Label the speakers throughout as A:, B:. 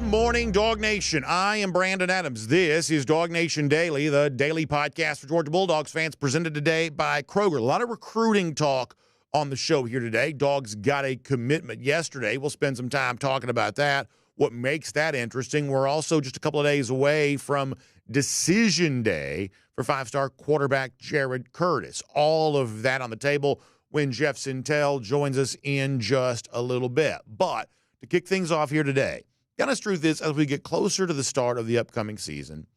A: morning, Dog Nation. I am Brandon Adams. This is DawgNation Daily, the daily podcast for Georgia Bulldogs fans, presented today by Kroger. A lot of recruiting talk on the show here today. Dogs got a commitment yesterday. We'll spend some time talking about that, what makes that interesting. We're also just a couple of days away from decision day for five-star quarterback Jared Curtis. All of that on the table when Jeff Sentell joins us in just a little bit. But to kick things off here today, the honest truth is, as we get closer to the start of the upcoming season,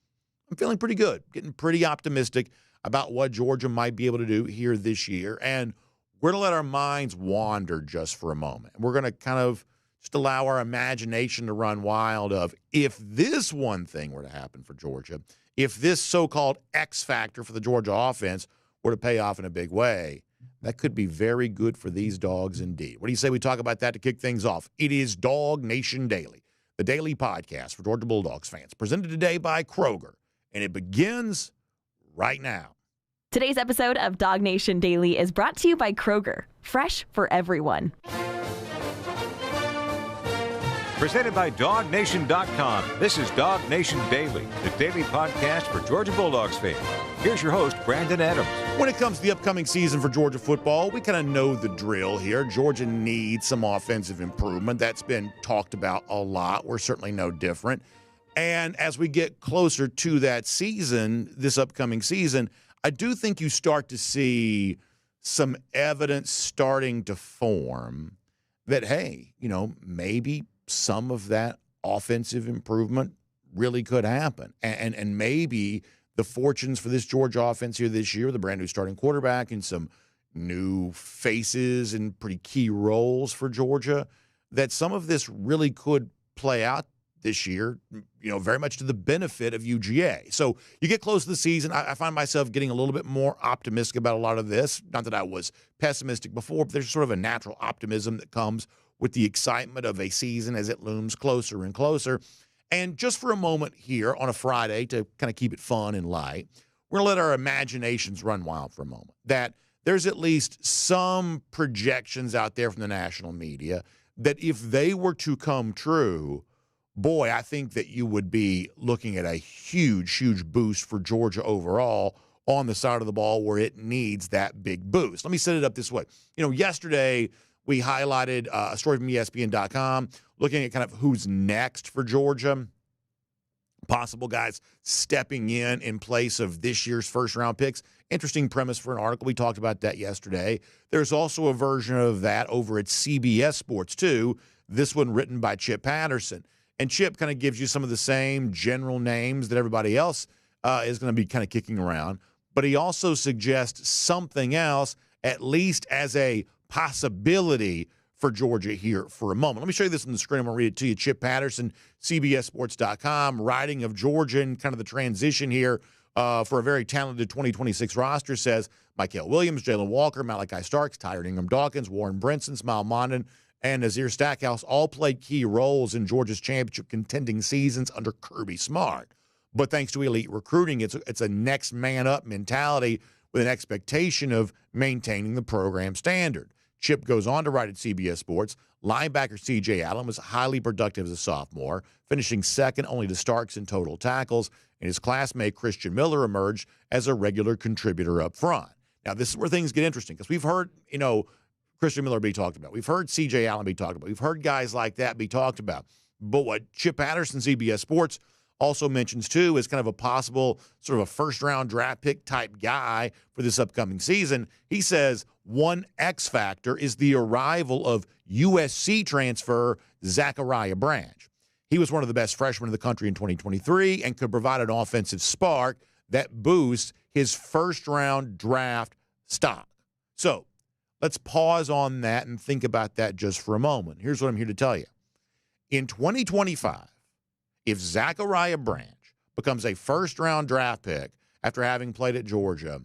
A: I'm feeling pretty good, getting pretty optimistic about what Georgia might be able to do here this year. And we're going to let our minds wander just for a moment. We're going to kind of just allow our imagination to run wild of, if this one thing were to happen for Georgia, if this so-called X factor for the Georgia offense were to pay off in a big way, that could be very good for these dogs indeed. What do you say we talk about that to kick things off? It is DawgNation Daily, the daily podcast for Georgia Bulldogs fans, presented today by Kroger, and it begins right now.
B: Today's episode of DawgNation Daily is brought to you by Kroger, fresh for everyone.
C: Presented by DawgNation.com, this is DawgNation Daily, the daily podcast for Georgia Bulldogs fans. Here's your host, Brandon Adams.
A: When it comes to the upcoming season for Georgia football, we kind of know the drill here. Georgia needs some offensive improvement. That's been talked about a lot. We're certainly no different. And as we get closer to that season, this upcoming season, I do think you start to see some evidence starting to form that, hey, maybe some of that offensive improvement really could happen. And maybe the fortunes for this Georgia offense here this year, the brand new starting quarterback and some new faces and pretty key roles for Georgia, that some of this really could play out this year, very much to the benefit of UGA. So you get close to the season, I find myself getting a little bit more optimistic about a lot of this. Not that I was pessimistic before, but there's sort of a natural optimism that comes with the excitement of a season as it looms closer and closer. And just for a moment here on a Friday, to kind of keep it fun and light, we're going to let our imaginations run wild for a moment. That there's at least some projections out there from the national media that if they were to come true, boy, I think that you would be looking at a huge, huge boost for Georgia overall on the side of the ball where it needs that big boost. Let me set it up this way. Yesterday we highlighted a story from ESPN.com looking at kind of who's next for Georgia, possible guys stepping in place of this year's first-round picks. Interesting premise for an article. We talked about that yesterday. There's also a version of that over at CBS Sports, too, this one written by Chip Patterson. And Chip kind of gives you some of the same general names that everybody else is going to be kind of kicking around. But he also suggests something else, at least as a possibility for Georgia here for a moment. Let me show you this on the screen. I'm going to read it to you. Chip Patterson, CBSSports.com, writing of Georgia and kind of the transition here for a very talented 2026 roster, says Mykel Williams, Jalen Walker, Malachi Starks, Tyron Ingram-Dawkins, Warren Brinson, Smile Mondon, and Nazir Stackhouse all played key roles in Georgia's championship contending seasons under Kirby Smart. But thanks to elite recruiting, it's a next man up mentality with an expectation of maintaining the program standard. Chip goes on to write at CBS Sports, linebacker C.J. Allen was highly productive as a sophomore, finishing second only to Starks in total tackles, and his classmate Christian Miller emerged as a regular contributor up front. Now, this is where things get interesting because we've heard, Christian Miller be talked about. We've heard C.J. Allen be talked about. We've heard guys like that be talked about. But what Chip Patterson, CBS Sports, also mentions, too, is kind of a possible sort of a first-round draft pick type guy for this upcoming season. He says one X factor is the arrival of USC transfer Zachariah Branch. He was one of the best freshmen in the country in 2023 and could provide an offensive spark that boosts his first-round draft stock. So let's pause on that and think about that just for a moment. Here's what I'm here to tell you. In 2025, if Zachariah Branch becomes a first-round draft pick after having played at Georgia,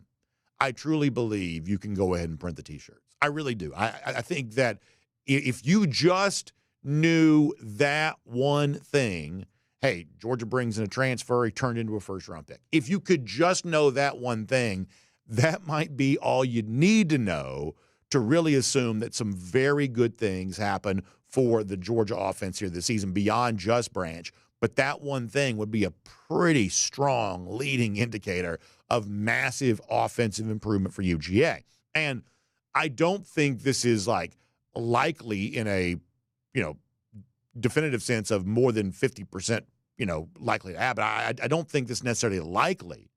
A: I truly believe you can go ahead and print the T-shirts. I really do. I think that if you just knew that one thing, hey, Georgia brings in a transfer, he turned into a first-round pick. If you could just know that one thing, that might be all you need to know to really assume that some very good things happen for the Georgia offense here this season beyond just Branch. But that one thing would be a pretty strong leading indicator of massive offensive improvement for UGA. And I don't think this is like likely in a, definitive sense of more than 50%, likely to happen. I don't think this necessarily likely,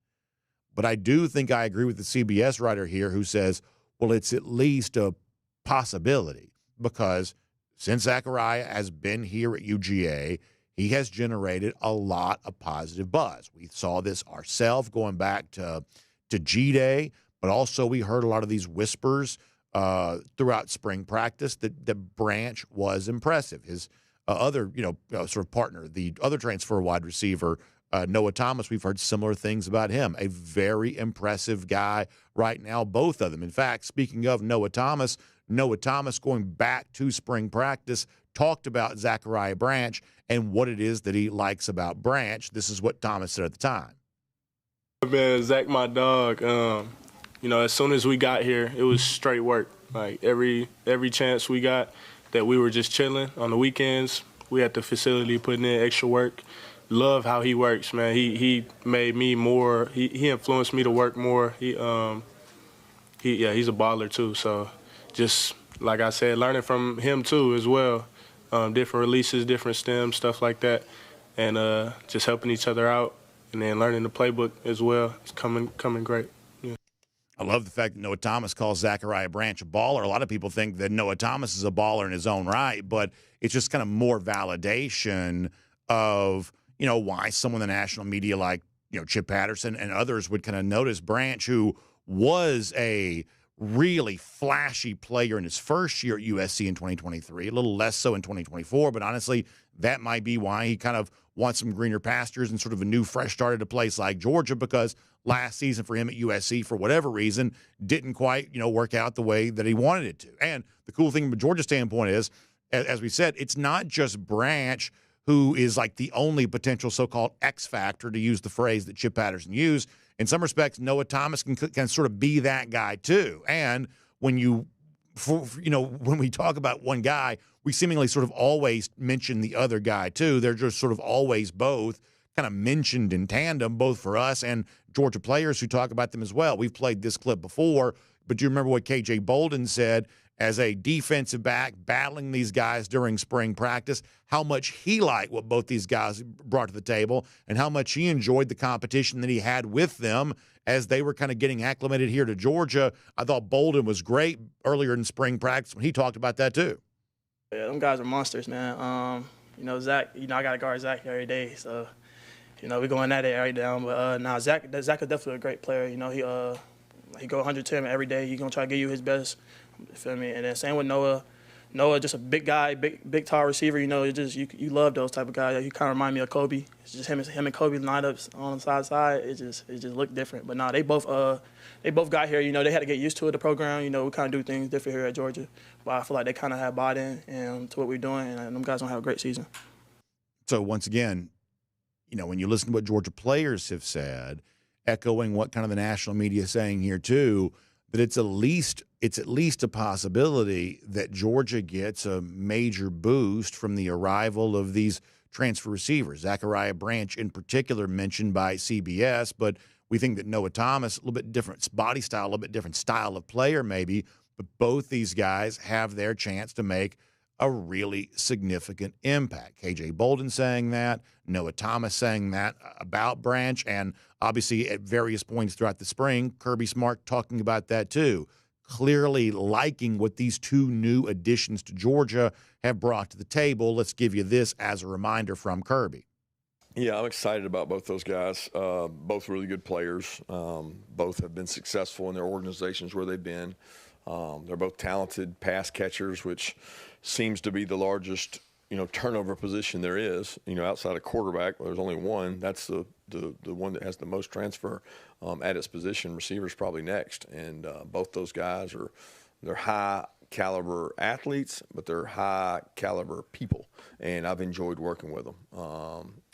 A: but I do think I agree with the CBS writer here who says, well, it's at least a possibility because since Zachariah has been here at UGA, he has generated a lot of positive buzz. We saw this ourselves going back to G-Day, but also we heard a lot of these whispers throughout spring practice that Branch was impressive. His other, sort of partner, the other transfer wide receiver, Noah Thomas, we've heard similar things about him. A very impressive guy right now, both of them. In fact, speaking of Noah Thomas going back to spring practice, talked about Zachariah Branch and what it is that he likes about Branch. This is what Thomas said at the time.
D: Man, Zach, my dog, as soon as we got here, it was straight work. Like every chance we got that we were just chilling on the weekends, we had the facility putting in extra work. Love how he works, man. He made me more. He influenced me to work more. He's a baller too. So just like I said, learning from him too as well. Different releases, different stems, stuff like that, and just helping each other out, and then learning the playbook as well. It's coming great. Yeah.
A: I love the fact that Noah Thomas calls Zachariah Branch a baller. A lot of people think that Noah Thomas is a baller in his own right, but it's just kind of more validation of, why someone in the national media like, Chip Patterson and others would kind of notice Branch, who was a really flashy player in his first year at USC in 2023, a little less so in 2024, but honestly, that might be why he kind of wants some greener pastures and sort of a new fresh start at a place like Georgia, because last season for him at USC, for whatever reason, didn't quite, work out the way that he wanted it to. And the cool thing from a Georgia standpoint is, as we said, it's not just Branch who is like the only potential so-called X factor, to use the phrase that Chip Patterson used. In some respects, Noah Thomas can sort of be that guy too. And when when we talk about one guy, we seemingly sort of always mention the other guy too. They're just sort of always both kind of mentioned in tandem, both for us and Georgia players who talk about them as well. We've played this clip before, but do you remember what KJ Bolden said as a defensive back battling these guys during spring practice, how much he liked what both these guys brought to the table and how much he enjoyed the competition that he had with them as they were kind of getting acclimated here to Georgia. I thought Bolden was great earlier in spring practice when he talked about that too.
E: Yeah, them guys are monsters, man. Zach, I got to guard Zach every day, so, we going at it every down. But Zach is definitely a great player. He go 110 every day. He's going to try to give you his best. You feel me? And then same with Noah. Noah, just a big guy, big tall receiver. You love those type of guys. You kind of remind me of Kobe. It's just him and Kobe lineups on the side. It just looked different. But they both got here. They had to get used to it. The program. We kind of do things different here at Georgia. But I feel like they kind of have bought in and to what we're doing, and them guys gonna have a great season. So
A: once again, when you listen to what Georgia players have said, echoing what kind of the national media is saying here too, that it's at least a possibility that Georgia gets a major boost from the arrival of these transfer receivers. Zachariah Branch in particular mentioned by CBS, but we think that Noah Thomas, a little bit different body style, a little bit different style of player maybe, but both these guys have their chance to make a really significant impact. KJ Bolden saying that, Noah Thomas saying that about Branch, and obviously at various points throughout the spring, Kirby Smart talking about that too. Clearly liking what these two new additions to Georgia have brought to the table. Let's give you this as a reminder from Kirby.
F: Yeah, I'm excited about both those guys. Both really good players. Both have been successful in their organizations where they've been. They're both talented pass catchers, which seems to be the largest, turnover position there is. Outside of quarterback, there's only one. That's the one that has the most transfer at its position. Receiver's probably next. And both those guys they're high caliber athletes, but they're high caliber people. And I've enjoyed working with them.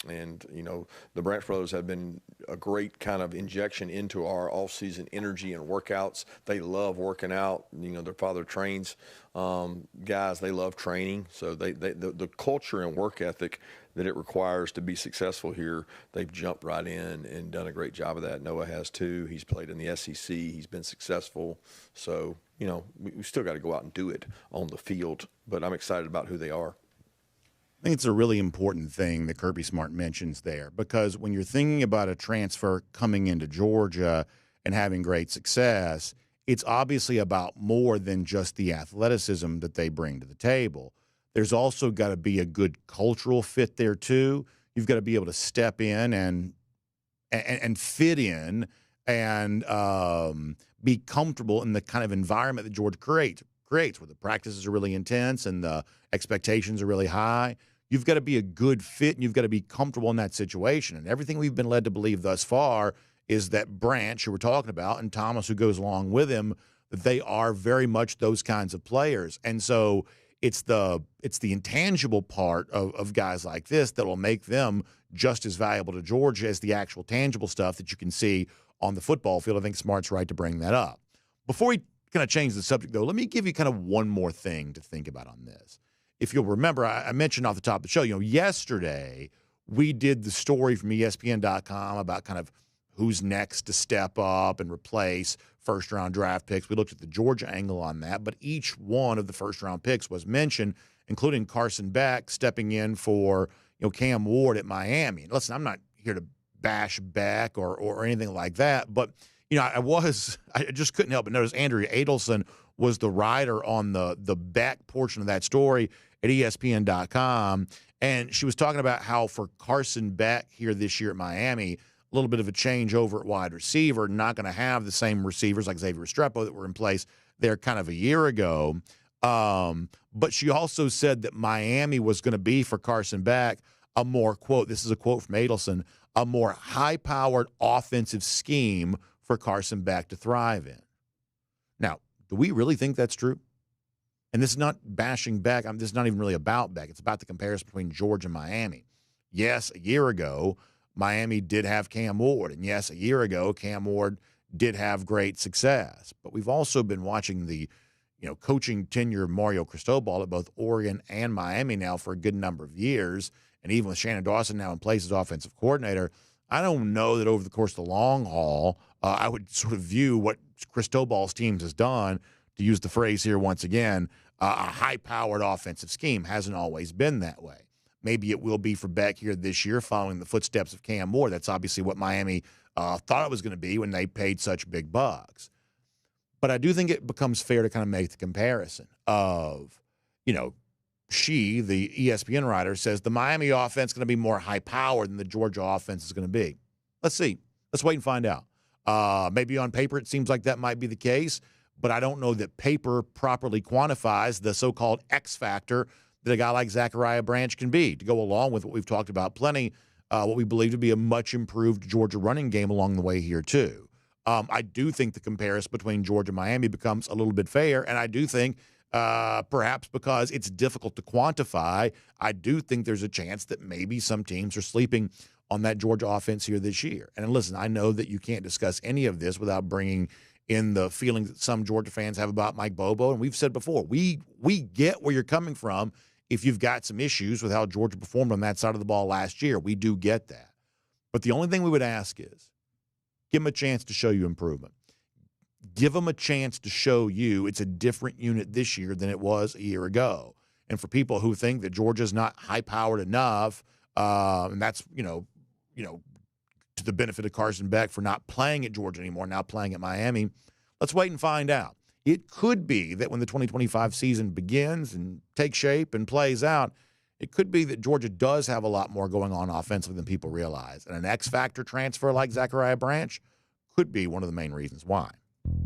F: And, you know, the Branch brothers have been a great kind of injection into our off-season energy and workouts. They love working out. You know, their father trains guys. They love training. So the culture and work ethic that it requires to be successful here, they've jumped right in and done a great job of that. Noah has too. He's played in the SEC. He's been successful. So, you know, we still got to go out and do it on the field. But I'm excited about who they are.
A: I think it's a really important thing that Kirby Smart mentions there, because when you're thinking about a transfer coming into Georgia and having great success, it's obviously about more than just the athleticism that they bring to the table. There's also got to be a good cultural fit there too. You've got to be able to step in and fit in and be comfortable in the kind of environment that Georgia creates, where the practices are really intense and the expectations are really high. You've got to be a good fit, and you've got to be comfortable in that situation. And everything we've been led to believe thus far is that Branch, who we're talking about, and Thomas, who goes along with him, that they are very much those kinds of players. And so it's the intangible part of guys like this that will make them just as valuable to Georgia as the actual tangible stuff that you can see on the football field. I think Smart's right to bring that up. Before we kind of change the subject, though, let me give you kind of one more thing to think about on this. If you'll remember, I mentioned off the top of the show, you know, yesterday we did the story from ESPN.com about kind of who's next to step up and replace first-round draft picks. We looked at the Georgia angle on that, but each one of the first-round picks was mentioned, including Carson Beck stepping in for, you know, Cam Ward at Miami. Listen, I'm not here to bash Beck or anything like that, but you know, I just couldn't help but notice Andrea Adelson was the writer on the Beck portion of that story at ESPN.com, and she was talking about how for Carson Beck here this year at Miami, a little bit of a change over at wide receiver, not going to have the same receivers like Xavier Restrepo that were in place there kind of a year ago. But she also said that Miami was going to be for Carson Beck a more, quote, this is a quote from Adelson, a more high-powered offensive scheme for Carson Beck to thrive in. Now, do we really think that's true? And this is not bashing Beck. This is not even really about Beck. It's about the comparison between Georgia and Miami. Yes, a year ago, Miami did have Cam Ward. And yes, a year ago, Cam Ward did have great success. But we've also been watching the, you know, coaching tenure of Mario Cristobal at both Oregon and Miami now for a good number of years. And even with Shannon Dawson now in place as offensive coordinator, I don't know that over the course of the long haul, I would sort of view what Cristobal's teams has done, to use the phrase here once again, a high-powered offensive scheme. Hasn't always been that way. Maybe it will be for Beck here this year, following the footsteps of Cam Ward. That's obviously what Miami thought it was going to be when they paid such big bucks. But I do think it becomes fair to kind of make the comparison of, you know, the ESPN writer, says the Miami offense is going to be more high-powered than the Georgia offense is going to be. Let's see. Let's wait and find out. Maybe on paper it seems like that might be the case, but I don't know that paper properly quantifies the so-called X factor that a guy like Zachariah Branch can be, to go along with what we've talked about plenty, what we believe to be a much improved Georgia running game along the way here too. I do think the comparison between Georgia and Miami becomes a little bit fair, and I do think perhaps because it's difficult to quantify, I do think there's a chance that maybe some teams are sleeping on that Georgia offense here this year. And listen, I know that you can't discuss any of this without bringing in the feelings that some Georgia fans have about Mike Bobo. And we've said before, we get where you're coming from if you've got some issues with how Georgia performed on that side of the ball last year. We do get that. But the only thing we would ask is give them a chance to show you improvement. Give them a chance to show you it's a different unit this year than it was a year ago. And for people who think that Georgia's not high-powered enough, and that's, you know, to the benefit of Carson Beck for not playing at Georgia anymore, now playing at Miami, let's wait and find out. It could be that when the 2025 season begins and takes shape and plays out, it could be that Georgia does have a lot more going on offensively than people realize. And an X-factor transfer like Zachariah Branch could be one of the main reasons why.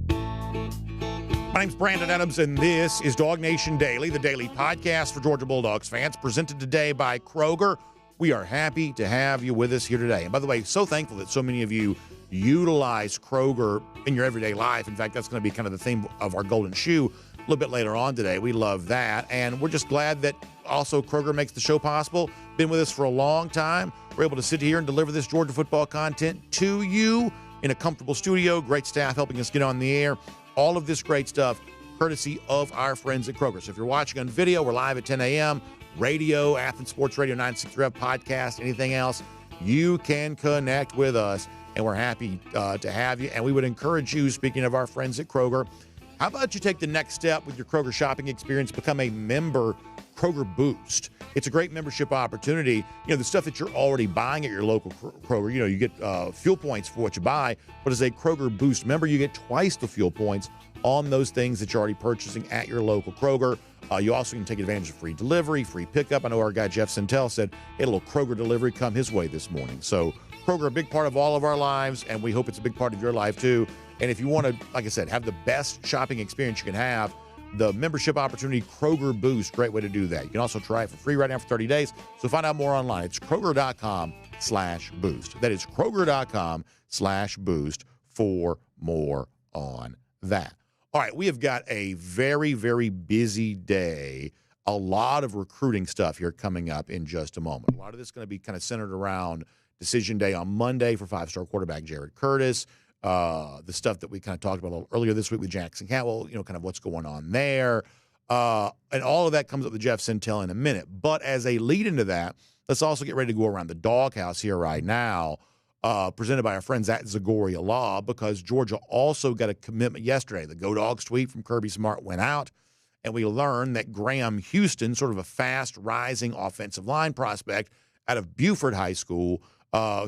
A: My name's Brandon Adams, and this is DawgNation Daily, the daily podcast for Georgia Bulldogs fans, presented today by Kroger. We are happy to have you with us here today. And by the way, so thankful that so many of you utilize Kroger in your everyday life. In fact, that's going to be kind of the theme of our Golden Shoe a little bit later on today. We love that. And we're just glad that also Kroger makes the show possible. Been with us for a long time. we're able to sit here and deliver this Georgia football content to you in a comfortable studio. Great staff helping us get on the air. All of this great stuff courtesy of our friends at Kroger. So if you're watching on video, we're live at 10 a.m. Radio, Athens Sports Radio 963 Rev podcast, anything else, you can connect with us, and we're happy to have you. And we would encourage you, speaking of our friends at Kroger, how about you take the next step with your Kroger shopping experience, become a member Kroger Boost. It's a great membership opportunity. You know, the stuff that you're already buying at your local Kroger, you know, you get fuel points for what you buy, but as a Kroger Boost member, you get twice the fuel points on those things that you're already purchasing at your local Kroger. You also can take advantage of free delivery, free pickup. I know our guy Jeff Sentell said he had a little Kroger delivery come his way this morning. So Kroger, a big part of all of our lives, and we hope it's a big part of your life too. And if you want to, like I said, have the best shopping experience you can have, the membership opportunity, Kroger Boost, great way to do that. You can also try it for free right now for 30 days. So find out more online. It's Kroger.com/boost. That is Kroger.com/boost for more on that. All right, we have got a very, very busy day. A lot of recruiting stuff here coming up in just a moment. A lot of this is going to be kind of centered around decision day on Monday for five-star quarterback Jared Curtis. The stuff that we kind of talked about a little earlier this week with Jackson Cantwell, you know, kind of what's going on there. And all of that comes up with Jeff Sentell in a minute. But as a lead into that, let's also get ready to go around the DawgHouse here right now, presented by our friends at Zachariah Law, because Georgia also got a commitment yesterday. The Go Dogs tweet from Kirby Smart went out, and we learned that Graham Houston, sort of a fast rising offensive line prospect out of Buford High School,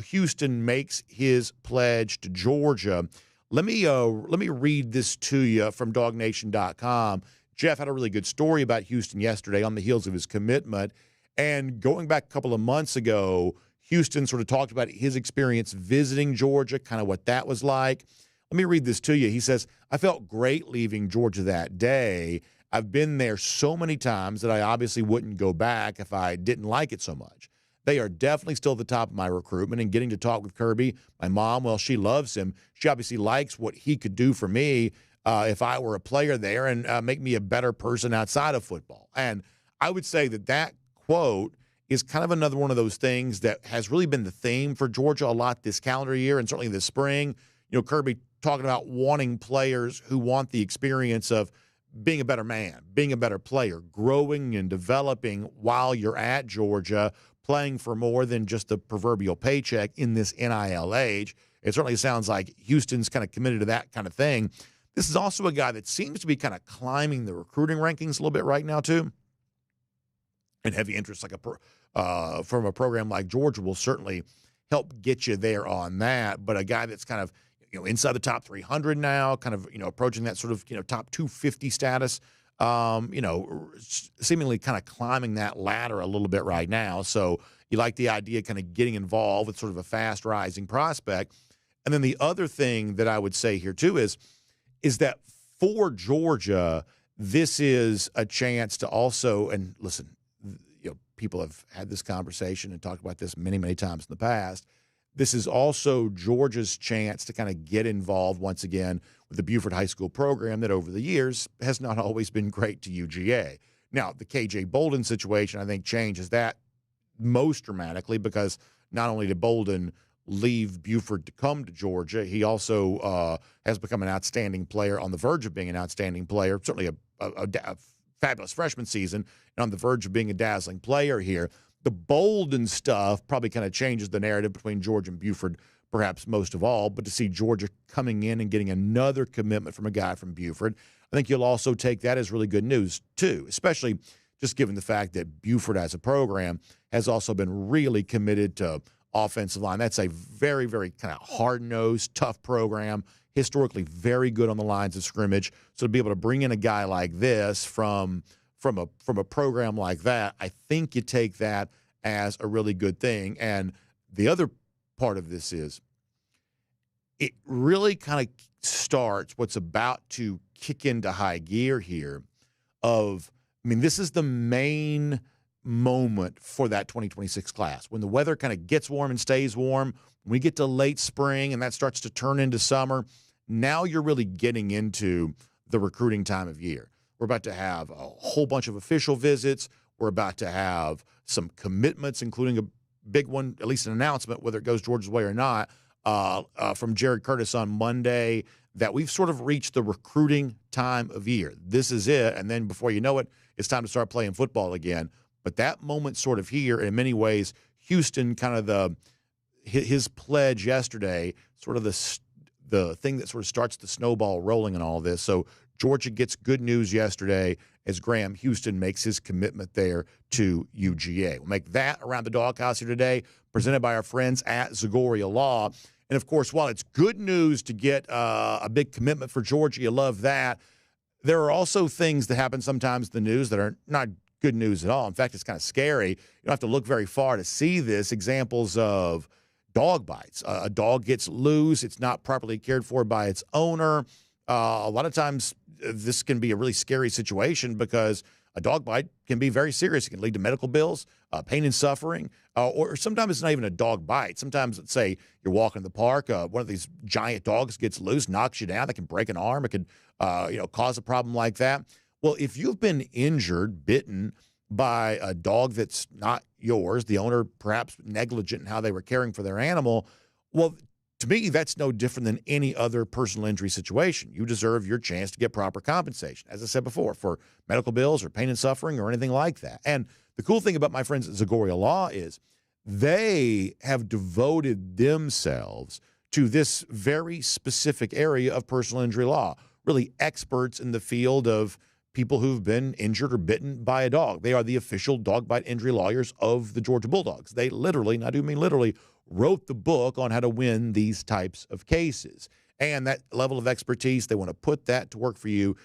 A: Houston makes his pledge to Georgia. Let me read this to you from DawgNation.com. Jeff had a really good story about Houston yesterday on the heels of his commitment. And going back a couple of months ago, Houston sort of talked about his experience visiting Georgia, kind of what that was like. Let me read this to you. He says, I felt great leaving Georgia that day. I've been there so many times that I obviously wouldn't go back if I didn't like it so much. They are definitely still at the top of my recruitment, and getting to talk with Kirby, my mom, well, she loves him. She obviously likes what he could do for me if I were a player there and make me a better person outside of football. And I would say that quote is kind of another one of those things that has really been the theme for Georgia a lot this calendar year and certainly this spring. You know, Kirby talking about wanting players who want the experience of being a better man, being a better player, growing and developing while you're at Georgia, playing for more than just the proverbial paycheck in this NIL age. It certainly sounds like Houston's kind of committed to that kind of thing. This is also a guy that seems to be kind of climbing the recruiting rankings a little bit right now too. And heavy interest like from a program like Georgia will certainly help get you there on that. But a guy that's kind of, you know, inside the top 300 now, kind of, you know, approaching that sort of, you know, top 250 status, you know, seemingly kind of climbing that ladder a little bit right now. So you like the idea of kind of getting involved with sort of a fast rising prospect. And then the other thing that I would say here too is that for Georgia, this is a chance to also, and listen, you know, people have had this conversation and talked about this many, many times in the past. This is also Georgia's chance to kind of get involved once again with the Buford High School program that over the years has not always been great to UGA. Now, the KJ Bolden situation, I think, changes that most dramatically because not only did Bolden leave Buford to come to Georgia, he also has become an outstanding player, on the verge of being an outstanding player, certainly a fabulous freshman season, and on the verge of being a dazzling player here. The Bolden stuff probably kind of changes the narrative between Georgia and Buford, perhaps most of all, but to see Georgia coming in and getting another commitment from a guy from Buford, I think you'll also take that as really good news too, especially just given the fact that Buford as a program has also been really committed to offensive line. That's a very, very kind of hard-nosed, tough program, historically very good on the lines of scrimmage. So to be able to bring in a guy like this from a program like that, I think you take that as a really good thing. And the other part of this is it really kind of starts what's about to kick into high gear here of, I mean, this is the main moment for that 2026 class. When the weather kind of gets warm and stays warm, when we get to late spring and that starts to turn into summer, now you're really getting into the recruiting time of year. We're about to have a whole bunch of official visits. We're about to have some commitments, including a big one, at least an announcement, whether it goes Georgia's way or not, from Jared Curtis on Monday, that we've sort of reached the recruiting time of year. This is it. And then before you know it, it's time to start playing football again. But that moment's sort of here. And in many ways, Houston, kind of his pledge yesterday, sort of the thing that sort of starts the snowball rolling in all this. So Georgia gets good news yesterday as Graham Houston makes his commitment there to UGA. We'll make that around the DawgHouse here today, presented by our friends at Zachariah Law. And, of course, while it's good news to get a big commitment for Georgia, you love that, there are also things that happen sometimes in the news that are not good news at all. In fact, it's kind of scary. You don't have to look very far to see this. Examples of dog bites. A dog gets loose. It's not properly cared for by its owner. A lot of times this can be a really scary situation because a dog bite can be very serious. It can lead to medical bills, pain and suffering, or sometimes it's not even a dog bite. Sometimes, let's say you're walking in the park, one of these giant dogs gets loose, knocks you down. That can break an arm. It could cause a problem like that. Well, if you've been injured, bitten by a dog that's not yours, the owner perhaps negligent in how they were caring for their animal, well, to me, that's no different than any other personal injury situation. You deserve your chance to get proper compensation, as I said before, for medical bills or pain and suffering or anything like that. And the cool thing about my friends at Zachariah Law is they have devoted themselves to this very specific area of personal injury law, really experts in the field of people who've been injured or bitten by a dog. They are the official dog bite injury lawyers of the Georgia Bulldogs. They literally, and I do mean literally, wrote the book on how to win these types of cases. And that level of expertise, they want to put that to work for you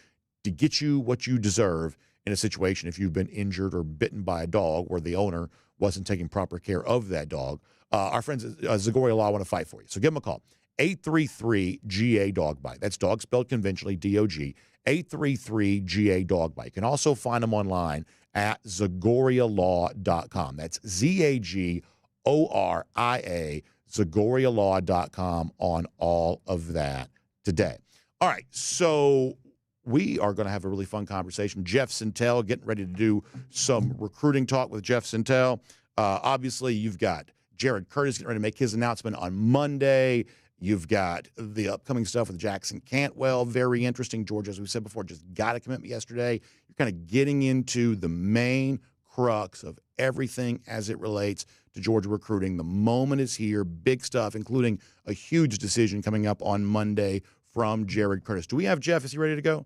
A: to get you what you deserve in a situation if you've been injured or bitten by a dog where the owner wasn't taking proper care of that dog. Our friends at Zachariah Law want to fight for you. So give them a call. 833-GA-DOG-BITE. That's dog spelled conventionally, D-O-G. 833-GA-DOG-BITE. You can also find them online at ZachariahLaw.com. That's ZAGORIA, ZachariahLaw.com on all of that today. All right, so we are going to have a really fun conversation. Jeff Sentell, getting ready to do some recruiting talk with Jeff Sentell. Obviously, you've got Jared Curtis getting ready to make his announcement on Monday. You've got the upcoming stuff with Jackson Cantwell, very interesting. Georgia, as we said before, just got a commitment yesterday. You're kind of getting into the main crux of everything as it relates to Georgia recruiting. The moment is here, big stuff, including a huge decision coming up on Monday from Jared Curtis. Do we have Jeff? Is he ready to go?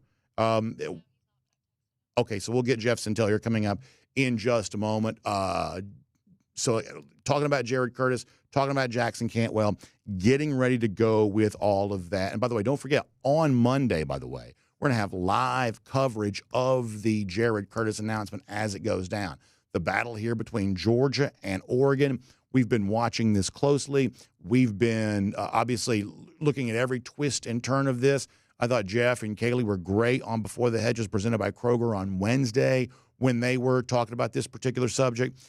A: Okay, so we'll get Jeff Sentell here coming up in just a moment. So talking about Jared Curtis, talking about Jackson Cantwell, getting ready to go with all of that. And by the way, don't forget, on Monday, by the way, we're going to have live coverage of the Jared Curtis announcement as it goes down. The battle here between Georgia and Oregon. We've been watching this closely. We've been obviously looking at every twist and turn of this. I thought Jeff and Kaylee were great on Before the Hedges presented by Kroger on Wednesday when they were talking about this particular subject,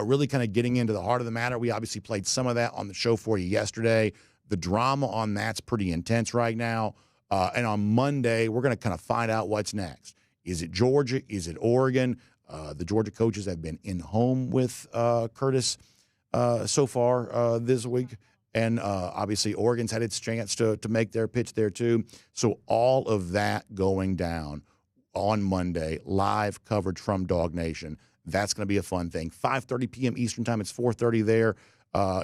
A: really kind of getting into the heart of the matter. We obviously played some of that on the show for you yesterday. The drama on that's pretty intense right now. And on Monday, we're going to kind of find out what's next. Is it Georgia? Is it Oregon? The Georgia coaches have been in home with Curtis so far this week. And obviously, Oregon's had its chance to make their pitch there, too. So all of that going down on Monday, live coverage from DawgNation. That's going to be a fun thing. 5:30 p.m. Eastern time. It's 4:30 there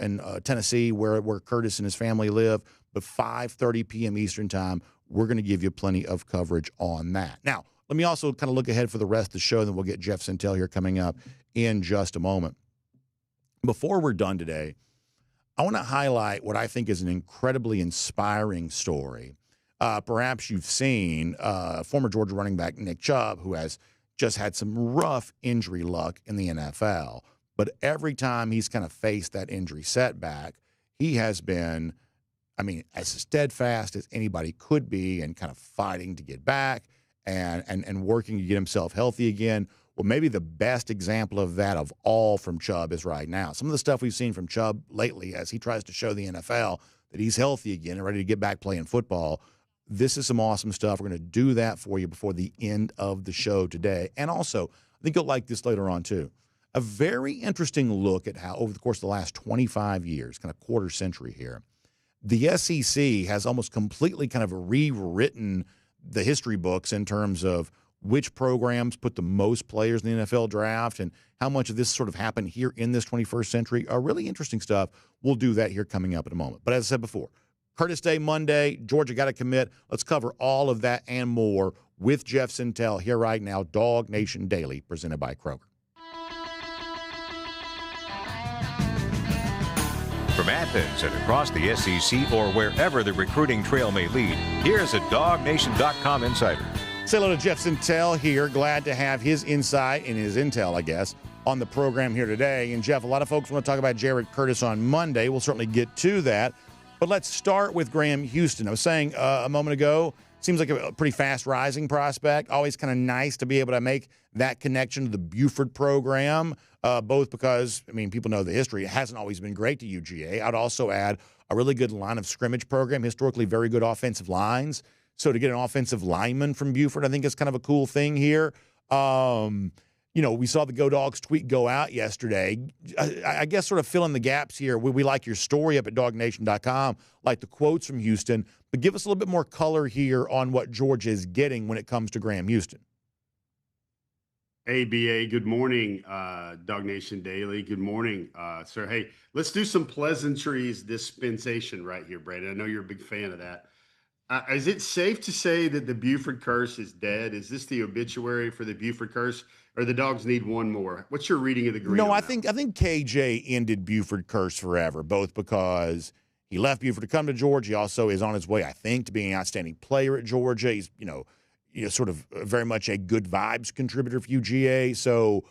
A: in Tennessee where Curtis and his family live. But 5:30 p.m. Eastern time, we're going to give you plenty of coverage on that. Now, let me also kind of look ahead for the rest of the show, and then we'll get Jeff Sentell here coming up in just a moment. Before we're done today, I want to highlight what I think is an incredibly inspiring story. Perhaps you've seen former Georgia running back Nick Chubb, who has just had some rough injury luck in the NFL. But every time he's kind of faced that injury setback, he has been, as steadfast as anybody could be and kind of fighting to get back and working to get himself healthy again. Well, maybe the best example of that of all from Chubb is right now. Some of the stuff we've seen from Chubb lately as he tries to show the NFL that he's healthy again and ready to get back playing football. This is some awesome stuff. We're going to do that for you before the end of the show today. And also, I think you'll like this later on too. a very interesting look at how over the course of the last 25 years, kind of quarter century here, the SEC has almost completely kind of rewritten the history books in terms of which programs put the most players in the NFL draft and how much of this sort of happened here in this 21st century. Really interesting stuff. We'll do that here coming up in a moment. But as I said before, Curtis Day Monday, Georgia got to commit. Let's cover all of that and more with Jeff Sentell here right now. DawgNation Daily, presented by Kroger.
C: From Athens and across the SEC or wherever the recruiting trail may lead, here's a DawgNation.com insider.
A: Say hello to Jeff Sentell here. Glad to have his insight and his intel, I guess, on the program here today. And, Jeff, a lot of folks want to talk about Jared Curtis on Monday. We'll certainly get to that. But let's start with Graham Houston. I was saying a moment ago, seems like a pretty fast rising prospect. Always kind of nice to be able to make that connection to the Buford program, both because, I mean, people know the history. It hasn't always been great to UGA. I'd also add a really good line of scrimmage program, historically very good offensive lines. So to get an offensive lineman from Buford, I think is kind of a cool thing here. We saw the Go Dogs tweet go out yesterday. I guess sort of fill in the gaps here. We like your story up at DawgNation.com, like the quotes from Houston, but give us a little bit more color here on what Georgia is getting when it comes to Graham Houston.
G: ABA, good morning, DawgNation Daily. Good morning, sir. Hey, let's do some pleasantries dispensation right here, Brandon. I know you're a big fan of that. Is it safe to say that the Buford curse is dead? Is this the obituary for the Buford curse, or the Dogs need one more? What's your reading of the green?
A: No, I think KJ ended Buford curse forever, both because he left Buford to come to Georgia. He also is on his way, I think, to being an outstanding player at Georgia. He's, sort of very much a good vibes contributor for UGA. So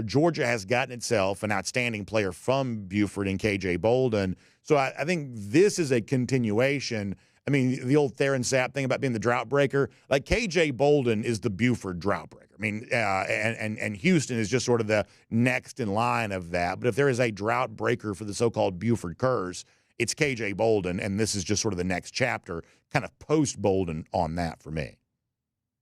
A: Georgia has gotten itself an outstanding player from Buford and KJ Bolden. So I think this is a continuation. I mean, the old Theron Sapp thing about being the drought breaker, like KJ Bolden is the Buford drought breaker. I mean, and Houston is just sort of the next in line of that. But if there is a drought breaker for the so-called Buford curse, it's KJ Bolden, and this is just sort of the next chapter, kind of post-Bolden on that for me.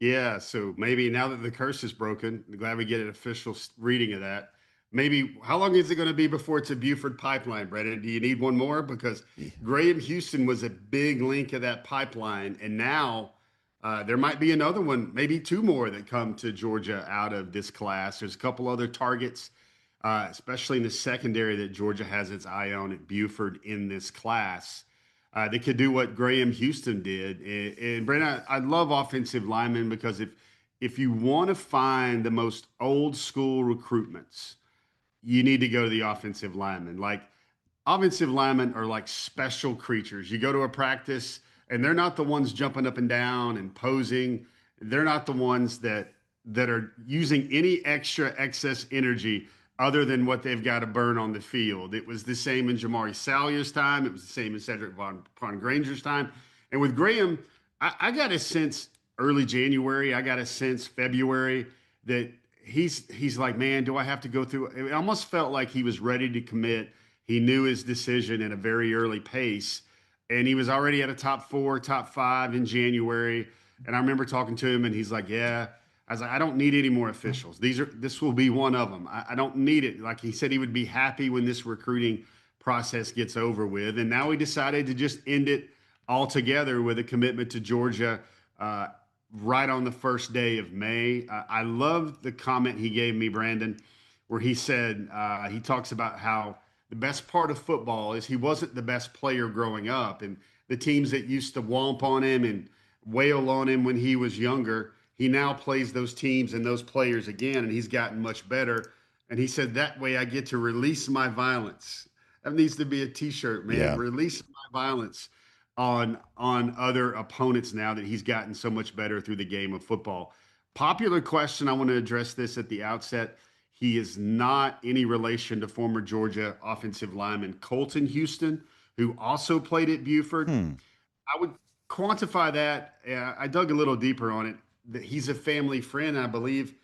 G: Yeah, so maybe now that the curse is broken, I'm glad we get an official reading of that. Maybe how long is it going to be before it's a Buford pipeline, Brendan? Do you need one more? Because Graham Houston was a big link of that pipeline, and now there might be another one, maybe two more that come to Georgia out of this class. There's a couple other targets, especially in the secondary, that Georgia has its eye on at Buford in this class. They could do what Graham Houston did. And Brendan, I love offensive linemen because if you want to find the most old school recruitments, you need to go to the offensive linemen. Like, offensive linemen are like special creatures. You go to a practice, and they're not the ones jumping up and down and posing. They're not the ones that are using any excess energy other than what they've got to burn on the field. It was the same in Jamari Salyer's time. It was the same in Cedric Von Granger's time. And with Graham, I got a sense early January, I got a sense February that he's like, man, do I have to go through? It almost felt like he was ready to commit. He knew his decision at a very early pace, and he was already at a top 4, top 5 in January. And I remember talking to him, and he's like, yeah. I was like, I don't need any more officials. This will be one of them. I don't need it. Like he said, he would be happy when this recruiting process gets over with. And now he decided to just end it altogether with a commitment to Georgia right on the first day of May. I love the comment he gave me, Brandon, where he said, he talks about how the best part of football is he wasn't the best player growing up. And the teams that used to womp on him and wail on him when he was younger, he now plays those teams and those players again, and he's gotten much better. And he said, that way I get to release my violence. That needs to be a T-shirt, man. Yeah. Release my violence on other opponents now that he's gotten so much better through the game of football. Popular question, I want to address this at the outset. He is not any relation to former Georgia offensive lineman Colton Houston, who also played at Buford. I would quantify that. I dug a little deeper on it. That he's a family friend. I believe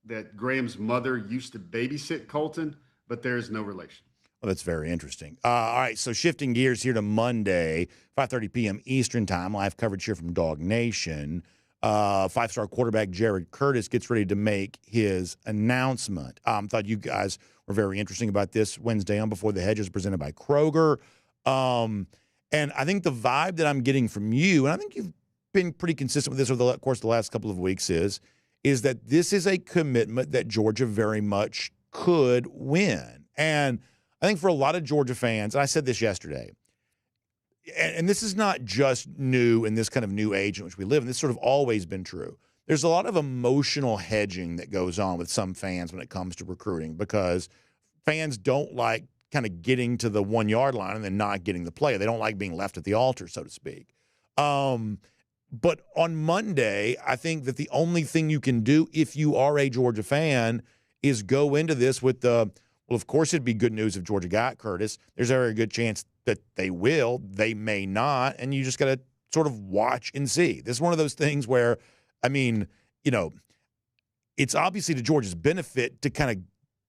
G: that Graham's mother used to babysit Colton, but there's no relation.
A: Well, that's very interesting. All right, so shifting gears here to Monday, 5:30 p.m. Eastern time, live coverage here from DawgNation. Five-star quarterback Jared Curtis gets ready to make his announcement. Thought you guys were very interesting about this Wednesday on Before the Hedges, presented by Kroger. And I think the vibe that I'm getting from you, and I think you've been pretty consistent with this over the course of the last couple of weeks, is that this is a commitment that Georgia very much could win. And I think for a lot of Georgia fans, and I said this yesterday, and this is not just new in this kind of new age in which we live, and this has sort of always been true. There's a lot of emotional hedging that goes on with some fans when it comes to recruiting, because fans don't like kind of getting to the 1 yard line and then not getting the play. They don't like being left at the altar, so to speak. But on Monday, I think that the only thing you can do if you are a Georgia fan is go into this with well, of course, it'd be good news if Georgia got Curtis. There's a very good chance that they will. They may not. And you just got to sort of watch and see. This is one of those things where, I mean, it's obviously to Georgia's benefit to kind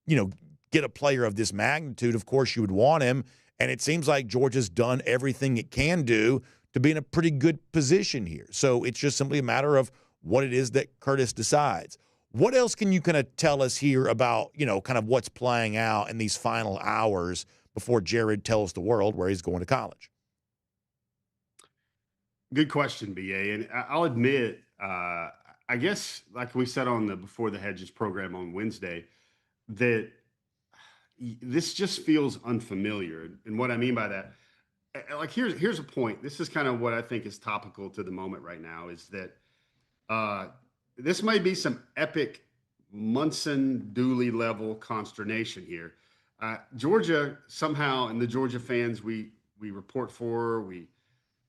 A: of, get a player of this magnitude. Of course, you would want him. And it seems like Georgia's done everything it can do to be in a pretty good position here. So it's just simply a matter of what it is that Curtis decides. What else can you kind of tell us here about, kind of what's playing out in these final hours before Jared tells the world where he's going to college?
G: Good question, BA. And I'll admit, I guess, like we said on the Before the Hedges program on Wednesday, that this just feels unfamiliar. And what I mean by that, like, here's a point. This is kind of what I think is topical to the moment right now, is that this might be some epic Munson Dooley level consternation here. Georgia somehow, and the Georgia fans we report for,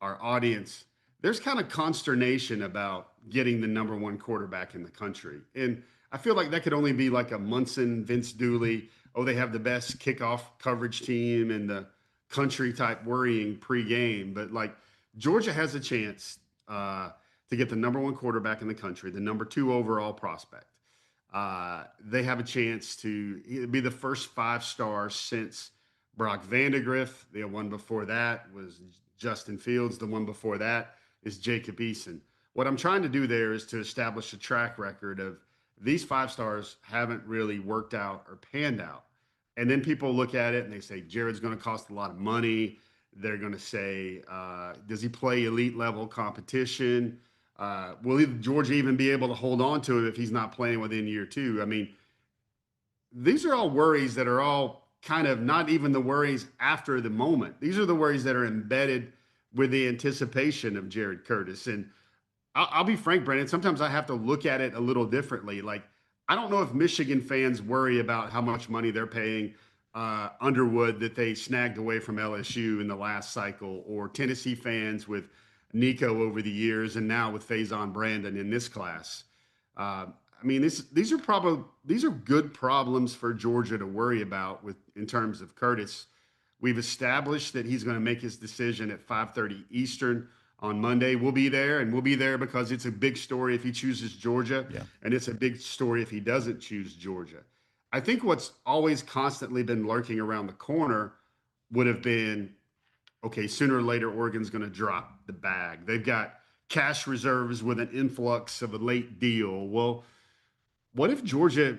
G: our audience, there's kind of consternation about getting the number one quarterback in the country. And I feel like that could only be like a Munson, Vince Dooley, they have the best kickoff coverage team in the country type worrying pregame. But like, Georgia has a chance to get the number one quarterback in the country, the number 2 overall prospect. They have a chance to be the first 5-star since Brock Vandegrift. The one before that was Justin Fields. The one before that is Jacob Eason. What I'm trying to do there is to establish a track record of these 5-stars haven't really worked out or panned out. And then people look at it and they say, Jared's going to cost a lot of money. They're going to say, does he play elite level competition? Will Georgia even be able to hold on to him if he's not playing within year 2? I mean, these are all worries that are all kind of not even the worries after the moment. These are the worries that are embedded with the anticipation of Jared Curtis. And I'll be frank, Brandon, sometimes I have to look at it a little differently. Like, I don't know if Michigan fans worry about how much money they're paying Underwood that they snagged away from LSU in the last cycle, or Tennessee fans with Nico over the years, and now with Faison Brandon in this class. I mean, these are good problems for Georgia to worry about in terms of Curtis. We've established that he's going to make his decision at 5:30 Eastern on Monday. We'll be there, and we'll be there because it's a big story if he chooses Georgia, and it's a big story if he doesn't choose Georgia. I think what's always constantly been lurking around the corner would have been, okay, sooner or later, Oregon's going to drop the bag. They've got cash reserves with an influx of a late deal. Well, what if Georgia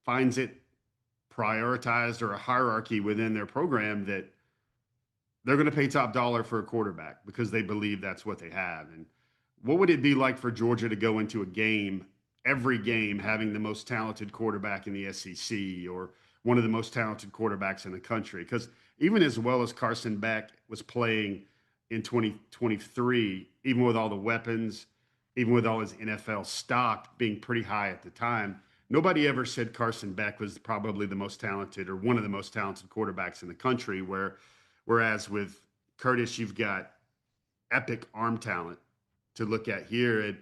G: finds it prioritized, or a hierarchy within their program, that they're going to pay top dollar for a quarterback because they believe that's what they have? And what would it be like for Georgia to go into a game, every game, having the most talented quarterback in the SEC, or one of the most talented quarterbacks in the country? Because even as well as Carson Beck was playing in 2023, even with all the weapons, even with all his NFL stock being pretty high at the time, nobody ever said Carson Beck was probably the most talented or one of the most talented quarterbacks in the country, whereas with Curtis, you've got epic arm talent to look at here. And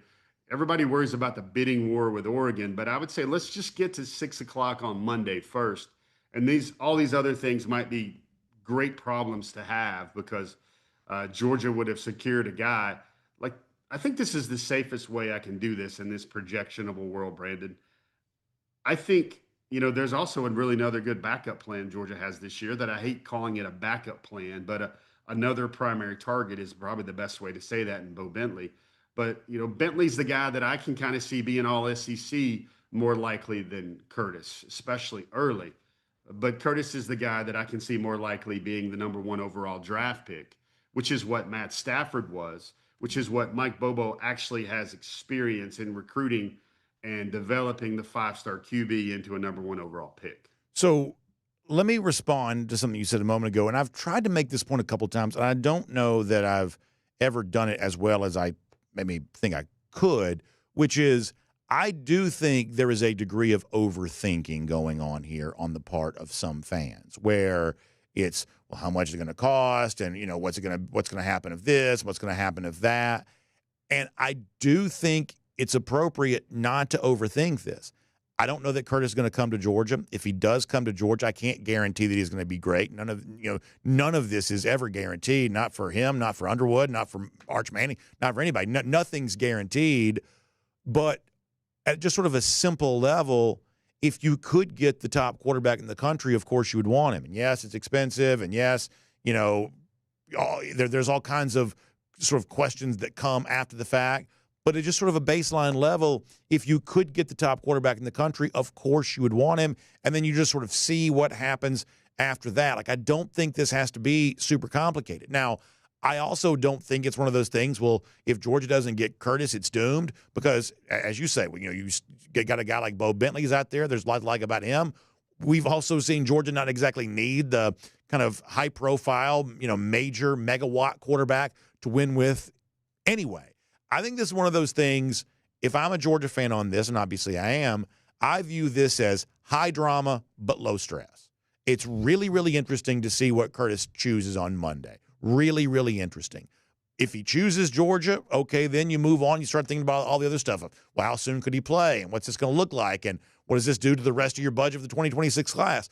G: everybody worries about the bidding war with Oregon, but I would say let's just get to 6 o'clock on Monday first. And all these other things might be great problems to have, because Georgia would have secured a guy. Like, I think this is the safest way I can do this in this projectionable world, Brandon. I think, there's also another good backup plan Georgia has this year that I hate calling it a backup plan, but another primary target is probably the best way to say that, in Bo Bentley. But, Bentley's the guy that I can kind of see being all SEC more likely than Curtis, especially early. But Curtis is the guy that I can see more likely being the number 1 overall draft pick, which is what Matt Stafford was, which is what Mike Bobo actually has experience in recruiting and developing the 5-star QB into a number 1 overall pick.
A: So let me respond to something you said a moment ago, and I've tried to make this point a couple of times, and I don't know that I've ever done it as well as I maybe think I could, which is I do think there is a degree of overthinking going on here on the part of some fans, where it's, well, how much is it going to cost, and what's going to happen if this, what's going to happen if that, and I do think it's appropriate not to overthink this. I don't know that Curtis is going to come to Georgia. If he does come to Georgia, I can't guarantee that he's going to be great. None of this is ever guaranteed. Not for him, not for Underwood, not for Arch Manning, not for anybody. Nothing's guaranteed. But at just sort of a simple level, if you could get the top quarterback in the country, of course you would want him. And yes, it's expensive. And yes, there's all kinds of sort of questions that come after the fact. But at just sort of a baseline level, if you could get the top quarterback in the country, of course you would want him. And then you just sort of see what happens after that. Like, I don't think this has to be super complicated. Now, I also don't think it's one of those things, well, if Georgia doesn't get Curtis, it's doomed. Because, as you say, you got a guy like Bo Bentley's out there. There's a lot to like about him. We've also seen Georgia not exactly need the kind of high-profile, major megawatt quarterback to win with anyway. I think this is one of those things, if I'm a Georgia fan on this, and obviously I am, I view this as high drama but low stress. It's really, really interesting to see what Curtis chooses on Monday. Really, really interesting. If he chooses Georgia, okay, then you move on. You start thinking about all the other stuff. Well, how soon could he play? And what's this going to look like? And what does this do to the rest of your budget of the 2026 class?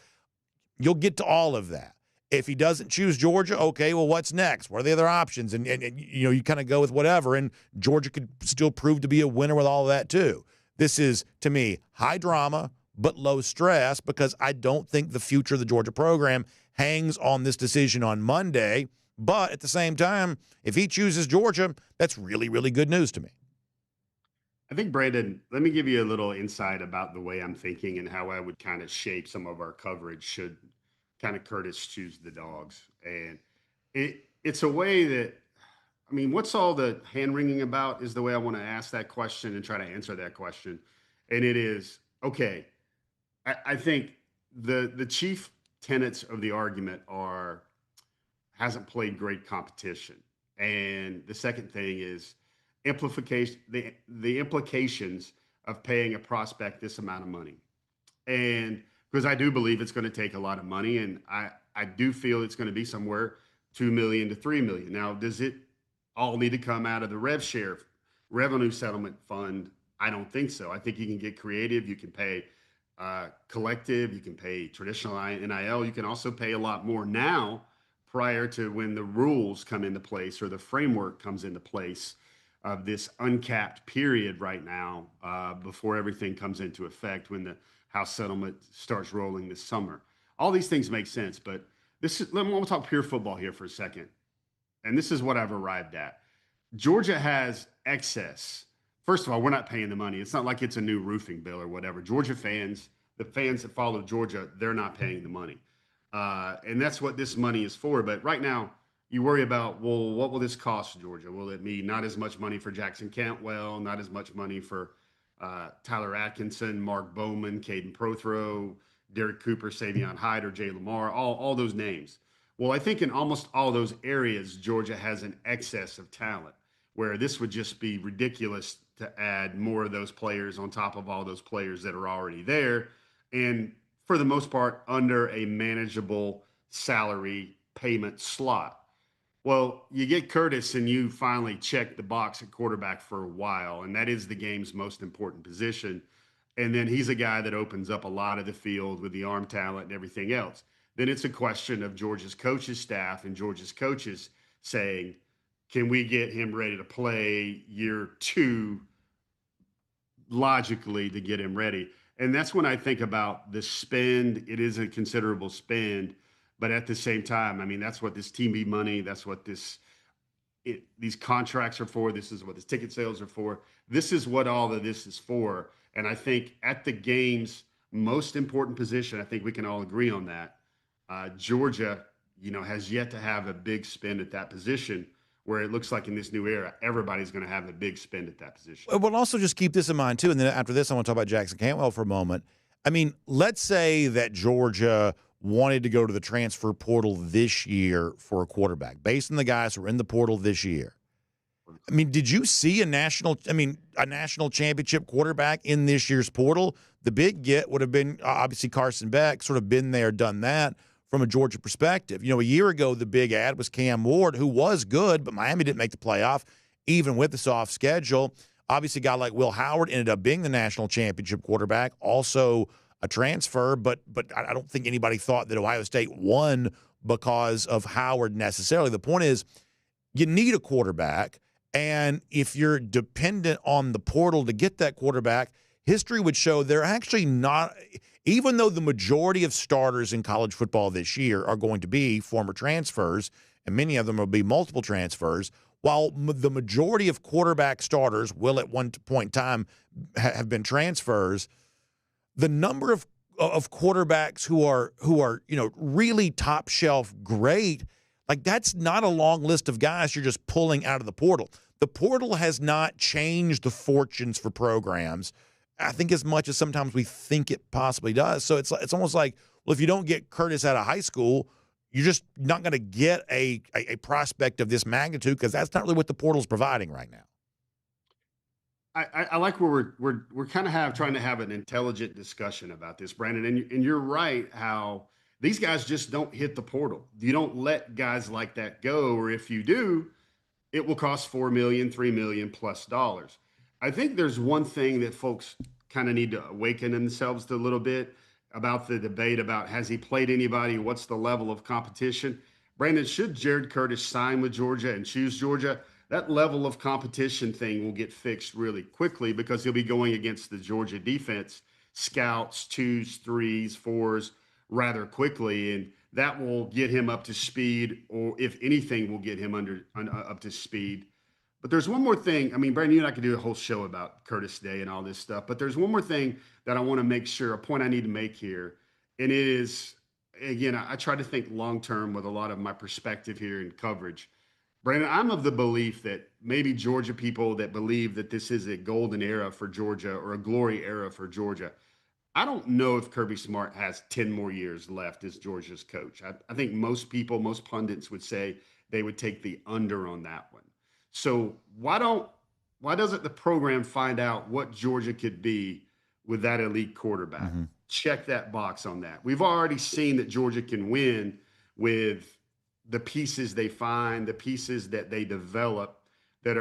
A: You'll get to all of that. If he doesn't choose Georgia, okay, well, what's next? What are the other options? And you kind of go with whatever, and Georgia could still prove to be a winner with all of that too. This is, to me, high drama but low stress, because I don't think the future of the Georgia program hangs on this decision on Monday. But at the same time, if he chooses Georgia, that's really, really good news to me.
G: I think, Brandon, let me give you a little insight about the way I'm thinking and how I would kind of shape some of our coverage should kind of Curtis choose the Dogs. And it's a way that, what's all the hand-wringing about is the way I want to ask that question and try to answer that question. And it is, okay, I think the chief tenets of the argument are hasn't played great competition. And the second thing is the implications of paying a prospect this amount of money. And because I do believe it's going to take a lot of money, and I do feel it's going to be somewhere $2 million to $3 million. Now, does it all need to come out of the revenue settlement fund? I don't think so. I think you can get creative. You can pay collective. You can pay traditional NIL. You can also pay a lot more now prior to when the rules come into place or the framework comes into place of this uncapped period right now before everything comes into effect when the House settlement starts rolling this summer. All these things make sense, but we'll talk pure football here for a second. And this is what I've arrived at. Georgia has excess. First of all, we're not paying the money. It's not like it's a new roofing bill or whatever. Georgia fans, the fans that follow Georgia, they're not paying the money. And that's what this money is for. But right now, you worry about, well, what will this cost Georgia? Will it be not as much money for Jackson Cantwell, not as much money for Tyler Atkinson, Mark Bowman, Caden Prothro, Derek Cooper, Savion Hyde, Jay Lamar, all those names. Well, I think in almost all those areas, Georgia has an excess of talent, where this would just be ridiculous to add more of those players on top of all those players that are already there. And for the most part, under a manageable salary payment slot. Well, you get Curtis and you finally check the box at quarterback for a while, and that is the game's most important position. And then he's a guy that opens up a lot of the field with the arm talent and everything else. Then it's a question of Georgia's coaches staff and Georgia's coaches saying, can we get him ready to play year 2 logically to get him ready? And that's when I think about the spend. It is a considerable spend, but at the same time, that's what this TV money, that's what this these contracts are for. This is what the ticket sales are for. This is what all of this is for. And I think at the game's most important position, I think we can all agree on that. Georgia, has yet to have a big spend at that position, where it looks like in this new era, everybody's going to have a big spend at that position.
A: But also just keep this in mind, too, and then after this, I want to talk about Jackson Cantwell for a moment. I mean, let's say that Georgia wanted to go to the transfer portal this year for a quarterback, based on the guys who are in the portal this year. I mean, did you see a national championship quarterback in this year's portal? The big get would have been obviously Carson Beck, sort of been there, done that from a Georgia perspective. A year ago, the big ad was Cam Ward, who was good, but Miami didn't make the playoff, even with the soft schedule. Obviously, a guy like Will Howard ended up being the national championship quarterback, also a transfer, but I don't think anybody thought that Ohio State won because of Howard necessarily. The point is, you need a quarterback, and if you're dependent on the portal to get that quarterback, history would show they're actually not – even though the majority of starters in college football this year are going to be former transfers, and many of them will be multiple transfers, while the majority of quarterback starters will at one point in time have been transfers, the number of quarterbacks who are really top shelf great, like that's not a long list of guys you're just pulling out of the portal. The portal has not changed the fortunes for programs, I think, as much as sometimes we think it possibly does. So it's almost like, well, if you don't get Curtis out of high school, you're just not going to get a prospect of this magnitude, because that's not really what the portal's providing right now.
G: I like where we're kind of trying to have an intelligent discussion about this, Brandon. And you're right, how these guys just don't hit the portal. You don't let guys like that go, or if you do, it will cost $4 million, $3 million plus dollars. I think there's one thing that folks kind of need to awaken themselves to a little bit about the debate about, has he played anybody? What's the level of competition? Brandon, should Jared Curtis sign with Georgia and choose Georgia, that level of competition thing will get fixed really quickly, because he'll be going against the Georgia defense, scouts, 2s, 3s, 4s, rather quickly. And that will get him up to speed, or if anything, will get him up to speed. But there's one more thing. I mean, Brandon, you and I could do a whole show about Curtis Day and all this stuff, but there's one more thing that I want to make sure, a point I need to make here. And it is, again, I try to think long-term with a lot of my perspective here in coverage. Brandon, I'm of the belief that maybe Georgia people that believe that this is a golden era for Georgia, or a glory era for Georgia, I don't know if Kirby Smart has 10 more years left as Georgia's coach. I think most people, most pundits would say they would take the under on that one. So why doesn't the program find out what Georgia could be with that elite quarterback? Mm-hmm. Check that box on that. We've already seen that Georgia can win with the pieces they find, the pieces that they develop that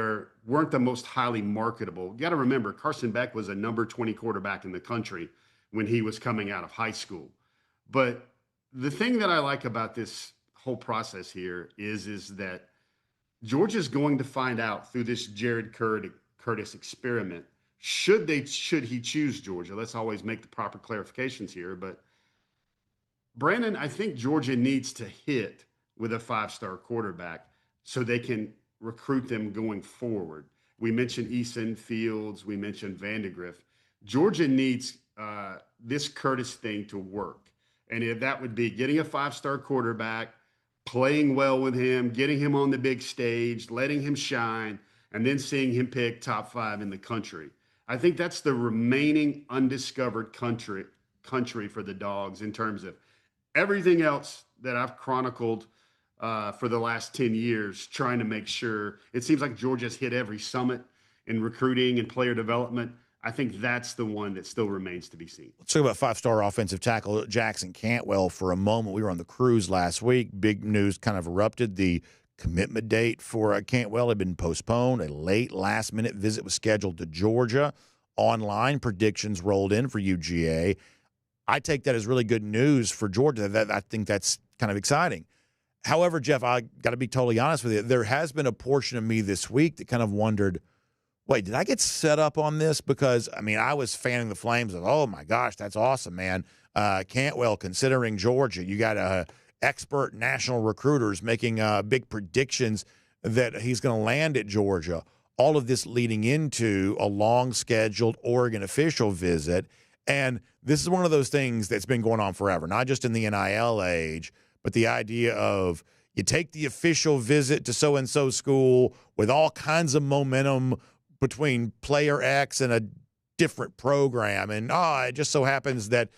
G: weren't the most highly marketable. You got to remember, Carson Beck was a number 20 quarterback in the country when he was coming out of high school. But the thing that I like about this whole process here is that Georgia's going to find out through this Jared Curtis experiment, should he choose Georgia. Let's always make the proper clarifications here. But Brandon, I think Georgia needs to hit with a 5-star quarterback so they can recruit them going forward. We mentioned Eason, Fields, we mentioned Vandegrift. Georgia needs this Curtis thing to work. And if that would be getting a 5-star quarterback, playing well with him, getting him on the big stage, letting him shine, and then seeing him pick top 5 in the country. I think that's the remaining undiscovered country for the Dogs in terms of everything else that I've chronicled for the last 10 years, trying to make sure. It seems like Georgia's hit every summit in recruiting and player development. I think that's the one that still remains to be seen.
A: Let's talk about 5-star offensive tackle Jackson Cantwell for a moment. We were on the cruise last week. Big news kind of erupted. The commitment date for Cantwell had been postponed. A late last-minute visit was scheduled to Georgia. Online predictions rolled in for UGA. I take that as really good news for Georgia. I think that's kind of exciting. However, Jeff, I got to be totally honest with you. There has been a portion of me this week that kind of wondered, wait, did I get set up on this? Because, I mean, I was fanning the flames of, oh, my gosh, that's awesome, man. Cantwell, considering Georgia, you got expert national recruiters making big predictions that he's going to land at Georgia. All of this leading into a long-scheduled Oregon official visit. And this is one of those things that's been going on forever, not just in the NIL age, but the idea of you take the official visit to so-and-so school with all kinds of momentum between player X and a different program. And, it just so happens that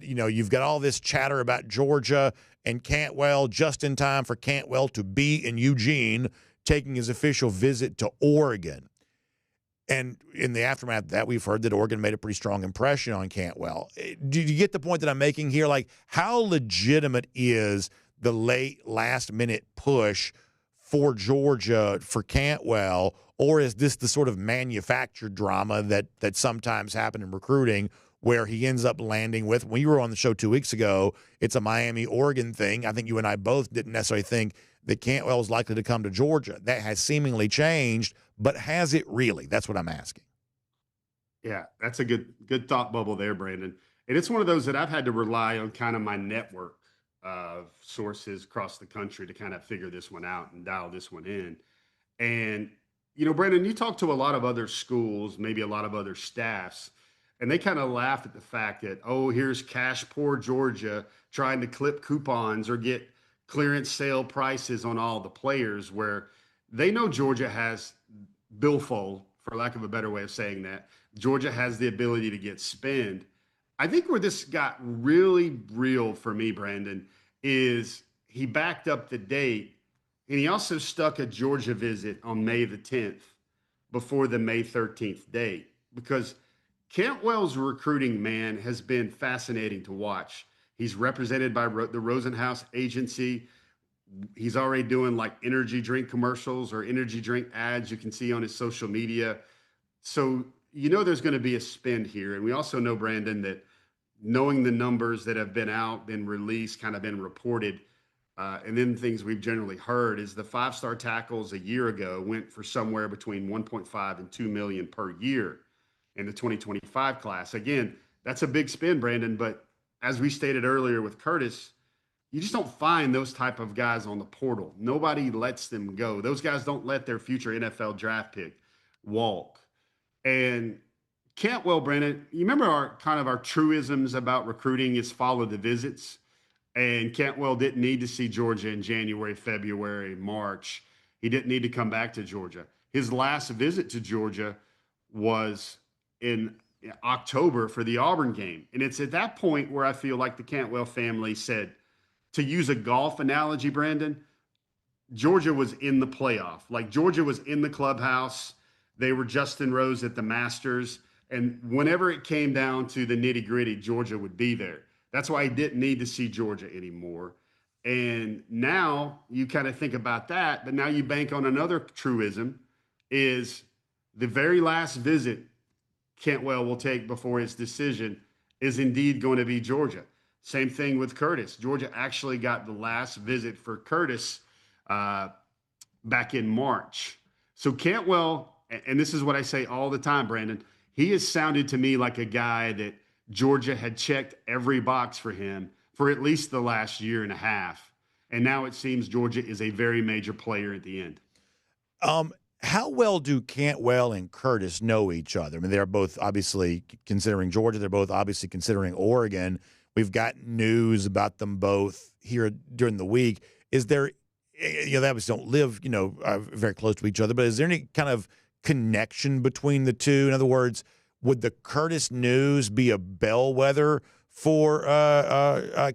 A: you've got all this chatter about Georgia and Cantwell just in time for Cantwell to be in Eugene taking his official visit to Oregon. And in the aftermath of that, we've heard that Oregon made a pretty strong impression on Cantwell. Do you get the point that I'm making here? Like, how legitimate is the late last-minute push for Georgia for Cantwell, or is this the sort of manufactured drama that sometimes happen in recruiting where he ends up landing with, when you were on the show 2 weeks ago, it's a Miami-Oregon thing. I think you and I both didn't necessarily think that Cantwell was likely to come to Georgia. That has seemingly changed, but has it really? That's what I'm asking.
G: Yeah, that's a good thought bubble there, Brandon. And it's one of those that I've had to rely on kind of my network of sources across the country to kind of figure this one out and dial this one in. And, Brandon, you talk to a lot of other schools, maybe a lot of other staffs, and they kind of laugh at the fact that, here's cash poor Georgia trying to clip coupons or get clearance sale prices on all the players, where they know Georgia has billfold, for lack of a better way of saying that. Georgia has the ability to get spend. I think where this got really real for me, Brandon, is he backed up the date, and he also stuck a Georgia visit on May the 10th before the May 13th date, because Cantwell's recruiting, man, has been fascinating to watch. He's represented by the Rosenhaus agency. He's already doing like energy drink commercials or energy drink ads you can see on his social media. So, there's going to be a spend here. And we also know, Brandon, that knowing the numbers that have been out, been released, kind of been reported, and then things we've generally heard is the 5-star tackles a year ago went for somewhere between 1.5 and 2 million per year in the 2025 class. Again, that's a big spend, Brandon, but as we stated earlier with Curtis, you just don't find those type of guys on the portal. Nobody lets them go. Those guys don't let their future NFL draft pick walk. And Cantwell, Brandon, you remember our truisms about recruiting is follow the visits? And Cantwell didn't need to see Georgia in January, February, March. He didn't need to come back to Georgia. His last visit to Georgia was in October for the Auburn game. And it's at that point where I feel like the Cantwell family said, to use a golf analogy, Brandon, Georgia was in the playoff. Like, Georgia was in the clubhouse. They were Justin Rose at the Masters. And whenever it came down to the nitty-gritty, Georgia would be there. That's why he didn't need to see Georgia anymore. And now you kind of think about that, but now you bank on another truism, is the very last visit Cantwell will take before his decision is indeed going to be Georgia. Same thing with Curtis. Georgia actually got the last visit for Curtis back in March. So Cantwell, and this is what I say all the time, Brandon, he has sounded to me like a guy that Georgia had checked every box for him for at least the last year and a half. And now it seems Georgia is a very major player at the end.
A: How well do Cantwell and Curtis know each other? I mean, they're both obviously considering Georgia. They're both obviously considering Oregon. We've got news about them both here during the week. Is there, they obviously don't live, very close to each other, but is there any kind of connection between the two? In other words, would the Curtis news be a bellwether for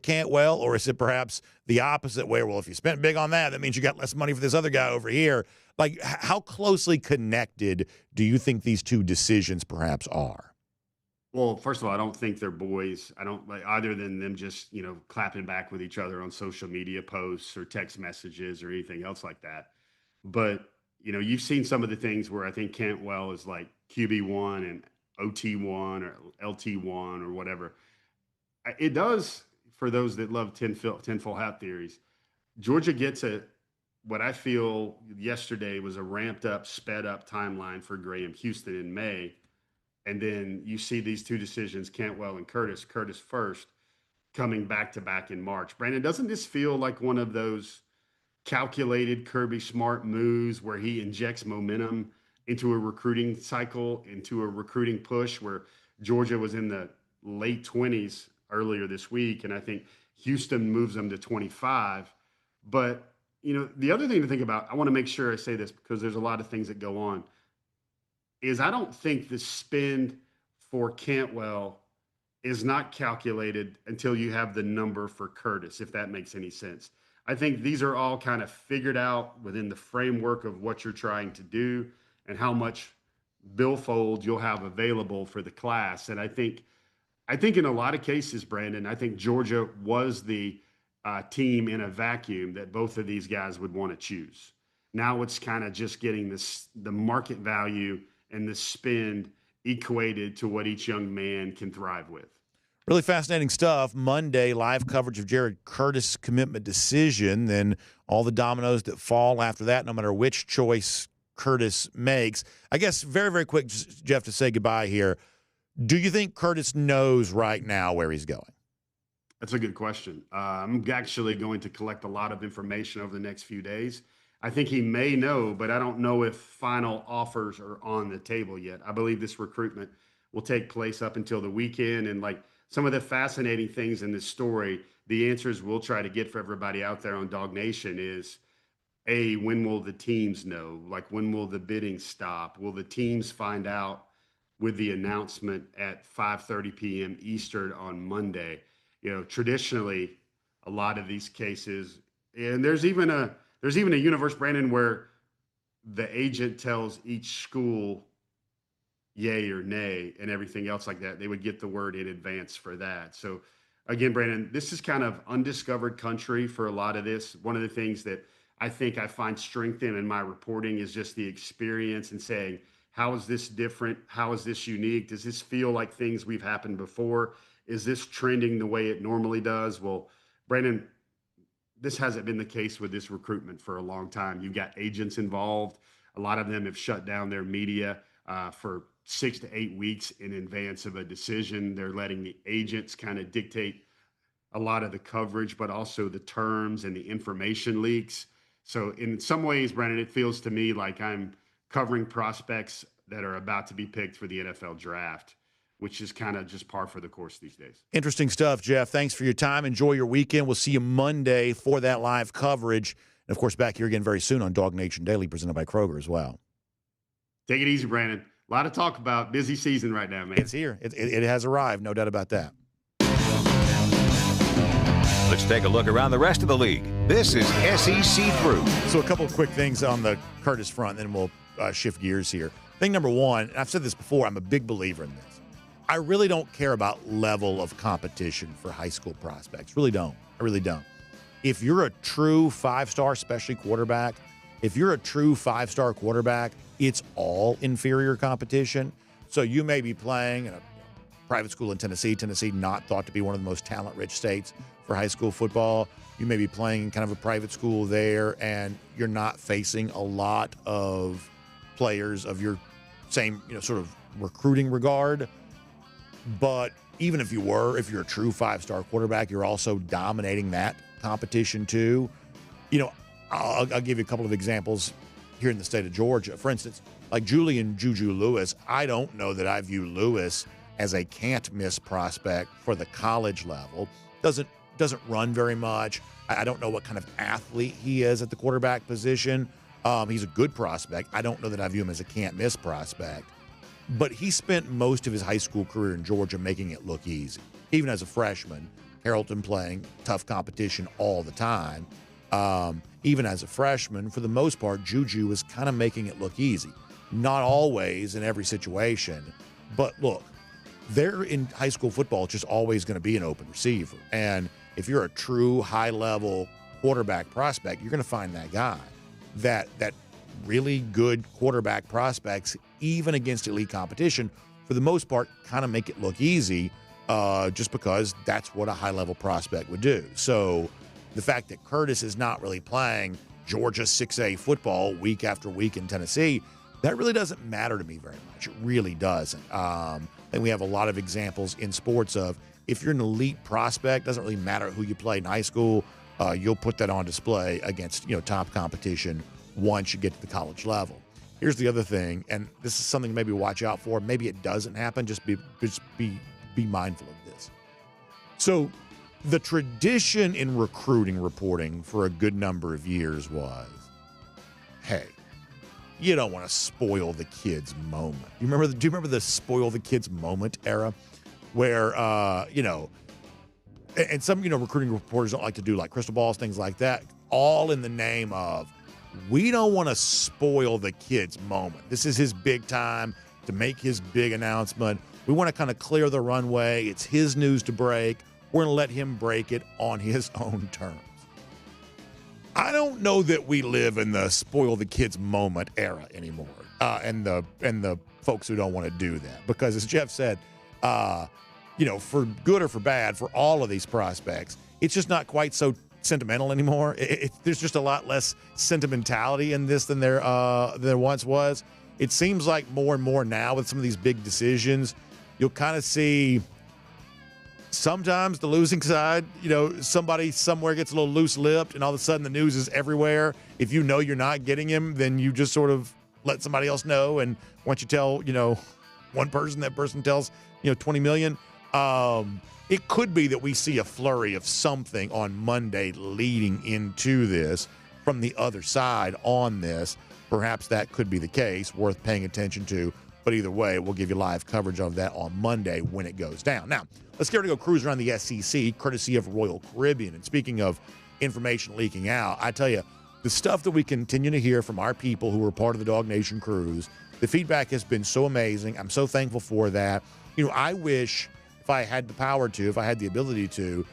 A: Cantwell, or is it perhaps the opposite way? Well, if you spent big on that means you got less money for this other guy over here. Like, how closely connected do you think these two decisions perhaps are?
G: Well, first of all, I don't think they're boys. I don't like either than them just, clapping back with each other on social media posts or text messages or anything else like that. But, you've seen some of the things where I think Cantwell is like QB1 and OT1 or LT1 or whatever. It does, for those that love tinfoil hat theories, Georgia gets what I feel yesterday was a ramped up, sped up timeline for Graham Houston in May. And then you see these two decisions, Cantwell and Curtis first, coming back to back in March. Brandon, doesn't this feel like one of those calculated Kirby Smart moves where he injects momentum into a recruiting cycle, into a recruiting push where Georgia was in the late 20s earlier this week. And I think Houston moves them to 25. But, the other thing to think about, I want to make sure I say this because there's a lot of things that go on, is I don't think the spend for Cantwell is not calculated until you have the number for Curtis, if that makes any sense. I think these are all kind of figured out within the framework of what you're trying to do and how much billfold you'll have available for the class. And I think in a lot of cases, Brandon, I think Georgia was the team in a vacuum that both of these guys would want to choose. Now it's kind of just getting the market value and the spend equated to what each young man can thrive with.
A: Really fascinating stuff. Monday, live coverage of Jared Curtis' commitment decision, then all the dominoes that fall after that, no matter which choice Curtis makes. I guess very, very quick, Jeff, to say goodbye here. Do you think Curtis knows right now where he's going?
G: That's a good question. I'm actually going to collect a lot of information over the next few days. I think he may know, but I don't know if final offers are on the table yet. I believe this recruitment will take place up until the weekend. And some of the fascinating things in this story, the answers we'll try to get for everybody out there on DawgNation is, A, when will the teams know? When will the bidding stop? Will the teams find out with the announcement at 5:30 p.m. Eastern on Monday? Traditionally, a lot of these cases, and there's even a universe, Brandon, where the agent tells each school yay or nay and everything else like that. They would get the word in advance for that. So again, Brandon, this is kind of undiscovered country for a lot of this. One of the things that I think I find strength in my reporting is just the experience and saying, how is this different? How is this unique? Does this feel like things we've happened before? Is this trending the way it normally does? Well, Brandon, this hasn't been the case with this recruitment for a long time. You've got agents involved. A lot of them have shut down their media for 6 to 8 weeks in advance of a decision. They're letting the agents kind of dictate a lot of the coverage, but also the terms and the information leaks. So in some ways, Brandon, it feels to me like I'm covering prospects that are about to be picked for the NFL draft, which is kind of just par for the course these days.
A: Interesting stuff, Jeff. Thanks for your time. Enjoy your weekend. We'll see you Monday for that live coverage. And, of course, back here again very soon on DawgNation Daily, presented by Kroger as well.
G: Take it easy, Brandon. A lot of talk about busy season right now, man.
A: It's here. It has arrived, no doubt about that.
C: Let's take a look around the rest of the league. This is SEC Through.
A: So a couple of quick things on the Curtis front, then we'll shift gears here. Thing number one, and I've said this before, I'm a big believer in this. I really don't care about level of competition for high school prospects. Really don't. I really don't. If you're a true five-star, especially quarterback, it's all inferior competition. So you may be playing in a private school in Tennessee, not thought to be one of the most talent-rich states for high school football. You may be playing in kind of a private school there, and you're not facing a lot of players of your same, sort of recruiting regard. But even if you're a true five-star quarterback, you're also dominating that competition too. I'll give you a couple of examples here in the state of Georgia. For instance, like Julian Juju Lewis, I don't know that I view Lewis as a can't-miss prospect for the college level. Doesn't run very much. I don't know what kind of athlete he is at the quarterback position. He's a good prospect. I don't know that I view him as a can't-miss prospect. But he spent most of his high school career in Georgia making it look easy. Even as a freshman, Carrollton playing tough competition all the time. Even as a freshman, for the most part, Juju was kind of making it look easy. Not always in every situation. But look, there in high school football, it's just always going to be an open receiver. And if you're a true high-level quarterback prospect, you're going to find that guy. That really good quarterback prospects, even against elite competition, for the most part, kind of make it look easy just because that's what a high-level prospect would do. So the fact that Curtis is not really playing Georgia 6A football week after week in Tennessee, that really doesn't matter to me very much. It really doesn't. And we have a lot of examples in sports of if you're an elite prospect, doesn't really matter who you play in high school, you'll put that on display against top competition once you get to the college level. Here's the other thing, and this is something maybe watch out for. Maybe it doesn't happen. Just be mindful of this. So the tradition in recruiting reporting for a good number of years was, hey, you don't want to spoil the kids moment. Do you remember the spoil the kids moment era where, and some, recruiting reporters don't like to do like crystal balls, things like that, all in the name of, we don't want to spoil the kid's moment. This is his big time to make his big announcement. We want to kind of clear the runway. It's his news to break. We're going to let him break it on his own terms. I don't know that we live in the spoil the kids moment era anymore, and the folks who don't want to do that. Because as Jeff said, for good or for bad, for all of these prospects, it's just not quite so sentimental anymore. There's just a lot less sentimentality in this than there once was. It seems like more and more now with some of these big decisions, you'll kind of see sometimes the losing side, somebody somewhere gets a little loose-lipped and all of a sudden the news is everywhere. If you know you're not getting him, then you just sort of let somebody else know. And once you tell, one person, that person tells, 20 million. It could be that we see a flurry of something on Monday leading into this from the other side on this. Perhaps that could be the case, worth paying attention to. But either way, we'll give you live coverage of that on Monday when it goes down. Now, let's get ready to go cruise around the SEC, courtesy of Royal Caribbean. And speaking of information leaking out, I tell you, the stuff that we continue to hear from our people who are part of the DawgNation cruise, the feedback has been so amazing. I'm so thankful for that. I wish, if I had the power to, if I had the ability to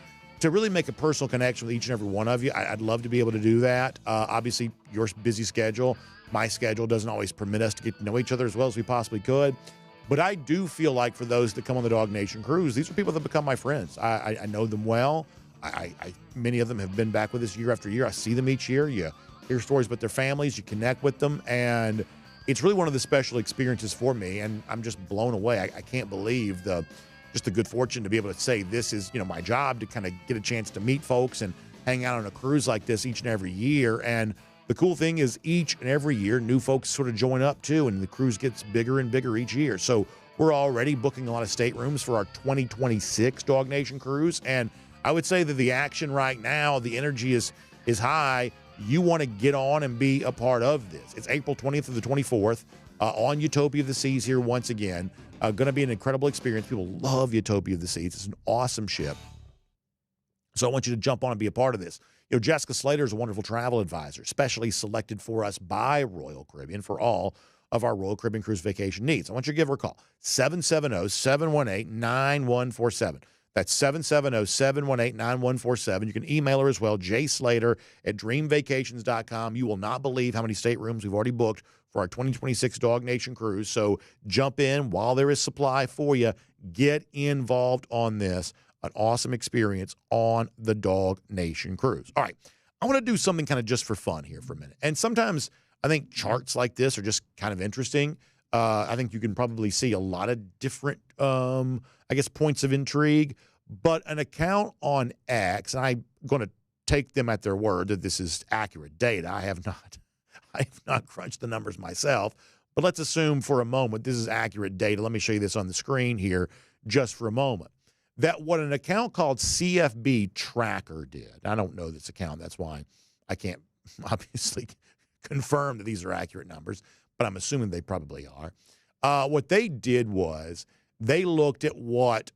A: really make a personal connection with each and every one of you. I'd love to be able to do that. Obviously, your busy schedule, my schedule doesn't always permit us to get to know each other as well as we possibly could. But I do feel like for those that come on the DawgNation cruise, these are people that become my friends. I know them well. Many of them have been back with us year after year. I see them each year. You hear stories about their families. You connect with them. And it's really one of the special experiences for me. And I'm just blown away. I can't believe the good fortune to be able to say this is, my job, to kind of get a chance to meet folks and hang out on a cruise like this each and every year. And the cool thing is each and every year, new folks sort of join up too, and the cruise gets bigger and bigger each year. So we're already booking a lot of staterooms for our 2026 DawgNation cruise. And I would say that the action right now, the energy is high. You want to get on and be a part of this. It's April 20th to the 24th on Utopia of the Seas here once again. Going to be an incredible experience. People love Utopia of the Seas. It's an awesome ship. So I want you to jump on and be a part of this. Jessica Slater is a wonderful travel advisor, specially selected for us by Royal Caribbean for all of our Royal Caribbean cruise vacation needs. I want you to give her a call, 770-718-9147. That's 770-718-9147. You can email her as well, jslater@dreamvacations.com. You will not believe how many staterooms we've already booked for our 2026 DawgNation cruise. So jump in while there is supply for you. Get involved on this. An awesome experience on the DawgNation cruise. All right, I want to do something kind of just for fun here for a minute. And sometimes I think charts like this are just kind of interesting. I think you can probably see a lot of different, points of intrigue. But an account on X, and I'm going to take them at their word that this is accurate data. I have not crunched the numbers myself. But let's assume for a moment this is accurate data. Let me show you this on the screen here just for a moment. That what an account called CFB Tracker did. I don't know this account. That's why I can't obviously confirm that these are accurate numbers, but I'm assuming they probably are. What they did was they looked at what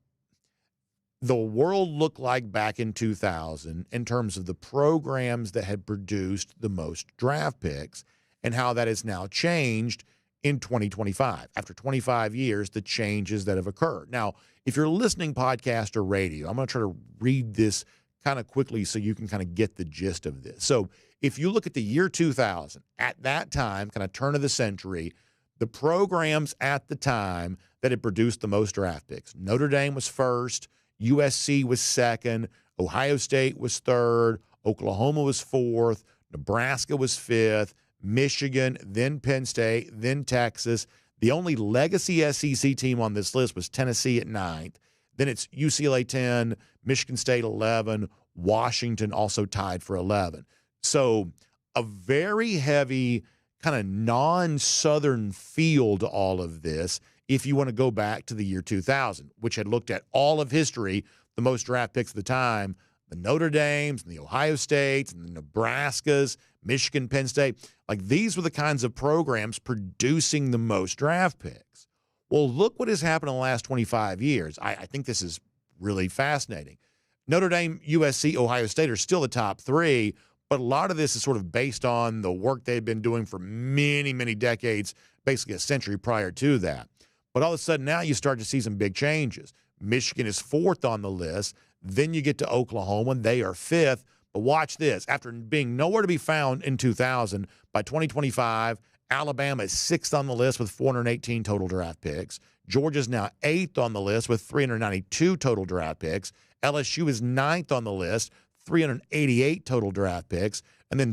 A: the world looked like back in 2000 in terms of the programs that had produced the most draft picks and how that has now changed in 2025. After 25 years, the changes that have occurred. Now, if you're listening podcast or radio, I'm going to try to read this kind of quickly so you can kind of get the gist of this. So if you look at the year 2000, at that time, kind of turn of the century, the programs at the time that had produced the most draft picks, Notre Dame was first, USC was second, Ohio State was third, Oklahoma was fourth, Nebraska was fifth, Michigan, then Penn State, then Texas. The only legacy SEC team on this list was Tennessee at 9th. Then it's UCLA 10, Michigan State 11, Washington also tied for 11. So a very heavy kind of non-Southern feel to all of this if you want to go back to the year 2000, which had looked at all of history, the most draft picks at the time, the Notre Dames and the Ohio States and the Nebraskas, Michigan, Penn State. Like, these were the kinds of programs producing the most draft picks. Well, look what has happened in the last 25 years. I think this is really fascinating. Notre Dame, USC, Ohio State are still the top three, but a lot of this is sort of based on the work they've been doing for many, many decades, basically a century prior to that. But all of a sudden now you start to see some big changes. Michigan is fourth on the list. Then you get to Oklahoma. They are fifth. But watch this. After being nowhere to be found in 2000, by 2025, Alabama is sixth on the list with 418 total draft picks. Georgia's now eighth on the list with 392 total draft picks. LSU is ninth on the list, 388 total draft picks. And then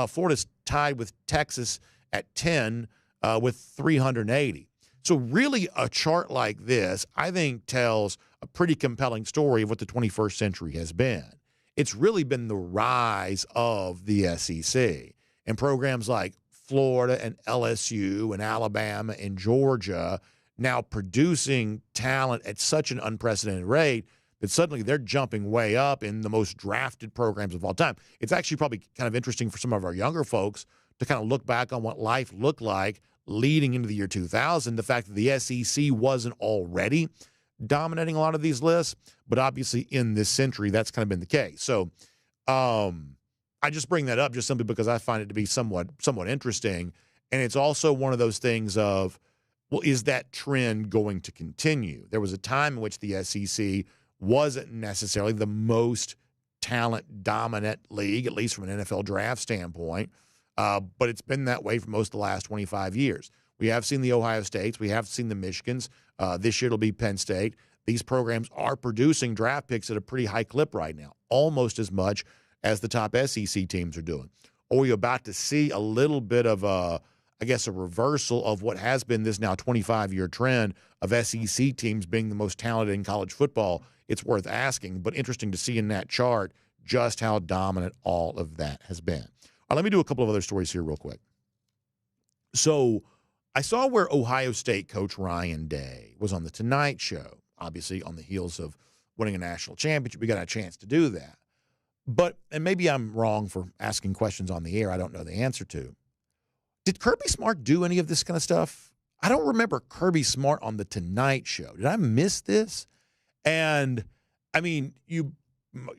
A: Florida's tied with Texas at 10 with 380. So really a chart like this, I think, tells a pretty compelling story of what the 21st century has been. It's really been the rise of the SEC. And programs like Florida and LSU and Alabama and Georgia now producing talent at such an unprecedented rate that suddenly they're jumping way up in the most drafted programs of all time. It's actually probably kind of interesting for some of our younger folks to kind of look back on what life looked like leading into the year 2000, the fact that the SEC wasn't already dominating a lot of these lists, but obviously in this century, that's kind of been the case. So I just bring that up just simply because I find it to be somewhat interesting. And it's also one of those things of, well, is that trend going to continue? There was a time in which the SEC wasn't necessarily the most talent-dominant league, at least from an NFL draft standpoint, but it's been that way for most of the last 25 years. We have seen the Ohio States. We have seen the Michigans. This year it'll be Penn State. These programs are producing draft picks at a pretty high clip right now, almost as much as the top SEC teams are doing. Are we about to see a little bit of a reversal of what has been this now 25-year trend of SEC teams being the most talented in college football? It's worth asking, but interesting to see in that chart just how dominant all of that has been. Let me do a couple of other stories here real quick. So I saw where Ohio State coach Ryan Day was on The Tonight Show, obviously on the heels of winning a national championship. We got a chance to do that. But, and maybe I'm wrong for asking questions on the air I don't know the answer to. Did Kirby Smart do any of this kind of stuff? I don't remember Kirby Smart on The Tonight Show. Did I miss this? And, I mean, you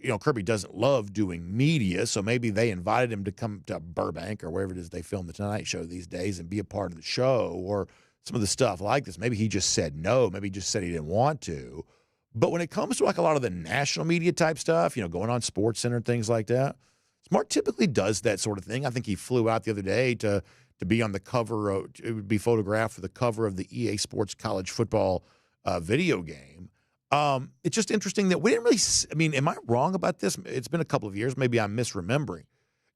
A: know, Kirby doesn't love doing media, so maybe they invited him to come to Burbank or wherever it is they film The Tonight Show these days and be a part of the show or some of the stuff like this. Maybe he just said no. Maybe he just said he didn't want to. But when it comes to like a lot of the national media type stuff, you know, going on SportsCenter and things like that, Smart typically does that sort of thing. I think he flew out the other day to be on the cover of, it would be photographed for the cover of the EA Sports college football video game. It's just interesting that we didn't really, I mean, am I wrong about this? It's been a couple of years. Maybe I'm misremembering.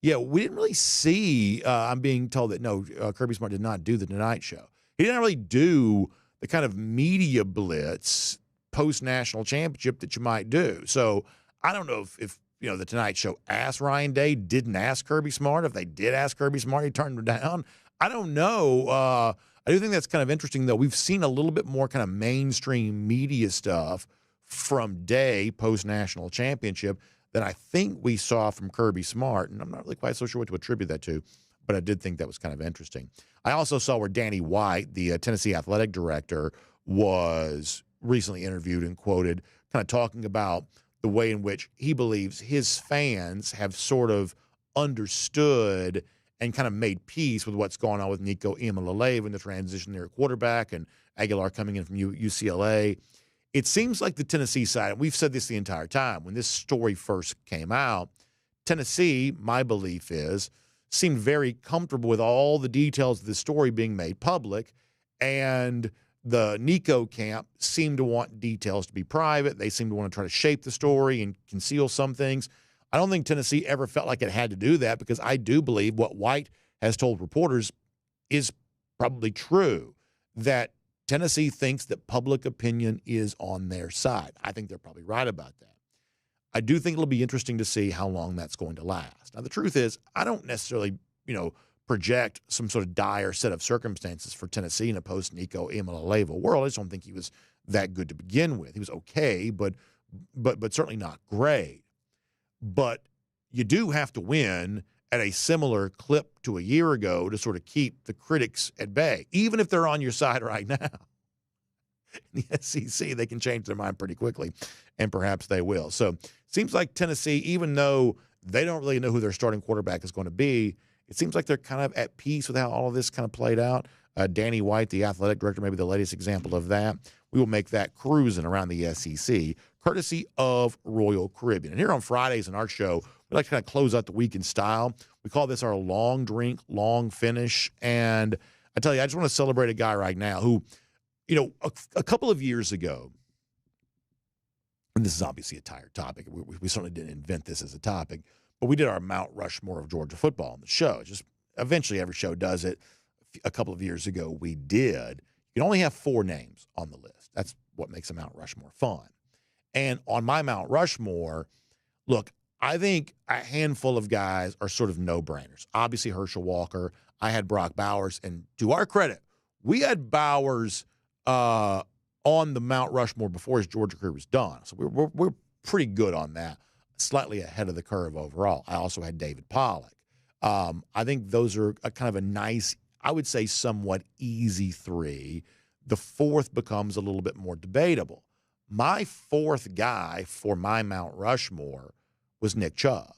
A: Yeah, we didn't really see, I'm being told that, no, Kirby Smart did not do the Tonight Show. He didn't really do the kind of media blitz post-national championship that you might do. So I don't know if you know, the Tonight Show asked Ryan Day, didn't ask Kirby Smart. If they did ask Kirby Smart, he turned him down. I don't know. I do think that's kind of interesting, though. We've seen a little bit more kind of mainstream media stuff from Day post-national championship than I think we saw from Kirby Smart, and I'm not really quite so sure what to attribute that to, but I did think that was kind of interesting. I also saw where Danny White, the Tennessee athletic director, was recently interviewed and quoted kind of talking about the way in which he believes his fans have sort of understood and kind of made peace with what's going on with Nico Iamaleava and the transition there at quarterback and Aguilar coming in from UCLA. It seems like the Tennessee side, and we've said this the entire time, when this story first came out, Tennessee, my belief is, seemed very comfortable with all the details of the story being made public, and the Nico camp seemed to want details to be private. They seemed to want to try to shape the story and conceal some things. I don't think Tennessee ever felt like it had to do that because I do believe what White has told reporters is probably true, that Tennessee thinks that public opinion is on their side. I think they're probably right about that. I do think it'll be interesting to see how long that's going to last. Now, the truth is, I don't necessarily, project some sort of dire set of circumstances for Tennessee in a post-Nico Iamaleava world. I just don't think he was that good to begin with. He was okay, but certainly not great. But you do have to win at a similar clip to a year ago to sort of keep the critics at bay, even if they're on your side right now. In the SEC, they can change their mind pretty quickly, and perhaps they will. So seems like Tennessee, even though they don't really know who their starting quarterback is going to be, it seems like they're kind of at peace with how all of this kind of played out. Danny White, the athletic director, maybe the latest example of that. We will make that cruising around the SEC, courtesy of Royal Caribbean. And here on Fridays in our show, we like to kind of close out the week in style. We call this our long drink, long finish. And I tell you, I just want to celebrate a guy right now who, a couple of years ago, and this is obviously a tired topic. We certainly didn't invent this as a topic, but we did our Mount Rushmore of Georgia football on the show. Just eventually every show does it. A couple of years ago, we did. You can only have 4 names on the list. That's what makes a Mount Rushmore fun. And on my Mount Rushmore, look, I think a handful of guys are sort of no-brainers. Obviously, Herschel Walker. I had Brock Bowers. And to our credit, we had Bowers on the Mount Rushmore before his Georgia career was done. So we're pretty good on that, slightly ahead of the curve overall. I also had David Pollack. I think those are a kind of a nice, I would say somewhat easy 3. The 4th becomes a little bit more debatable. My 4th guy for my Mount Rushmore was Nick Chubb.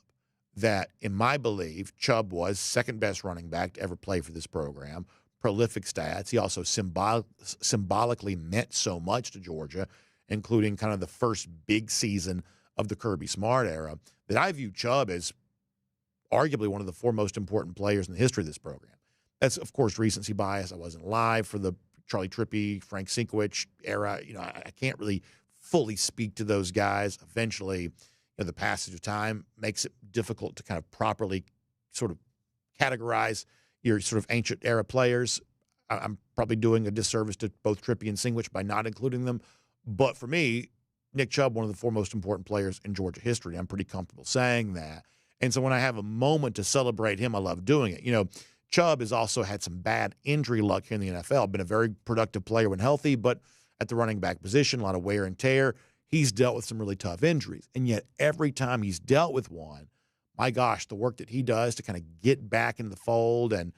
A: That, in my belief, Chubb was second best running back to ever play for this program. Prolific stats. He also symbolically meant so much to Georgia, including kind of the first big season of the Kirby Smart era, that I view Chubb as arguably one of the 4 most important players in the history of this program. That's, of course, recency bias. I wasn't live for the Charlie Trippi, Frank Sinkwich era. I can't really fully speak to those guys. Eventually, the passage of time makes it difficult to kind of properly sort of categorize your sort of ancient era players. I'm probably doing a disservice to both Trippi and Sinkwich by not including them. But for me, Nick Chubb, one of the 4 most important players in Georgia history. I'm pretty comfortable saying that. And so when I have a moment to celebrate him, I love doing it. Chubb has also had some bad injury luck here in the NFL. Been a very productive player when healthy, but at the running back position, a lot of wear and tear. He's dealt with some really tough injuries. And yet every time he's dealt with one, my gosh, the work that he does to kind of get back in the fold and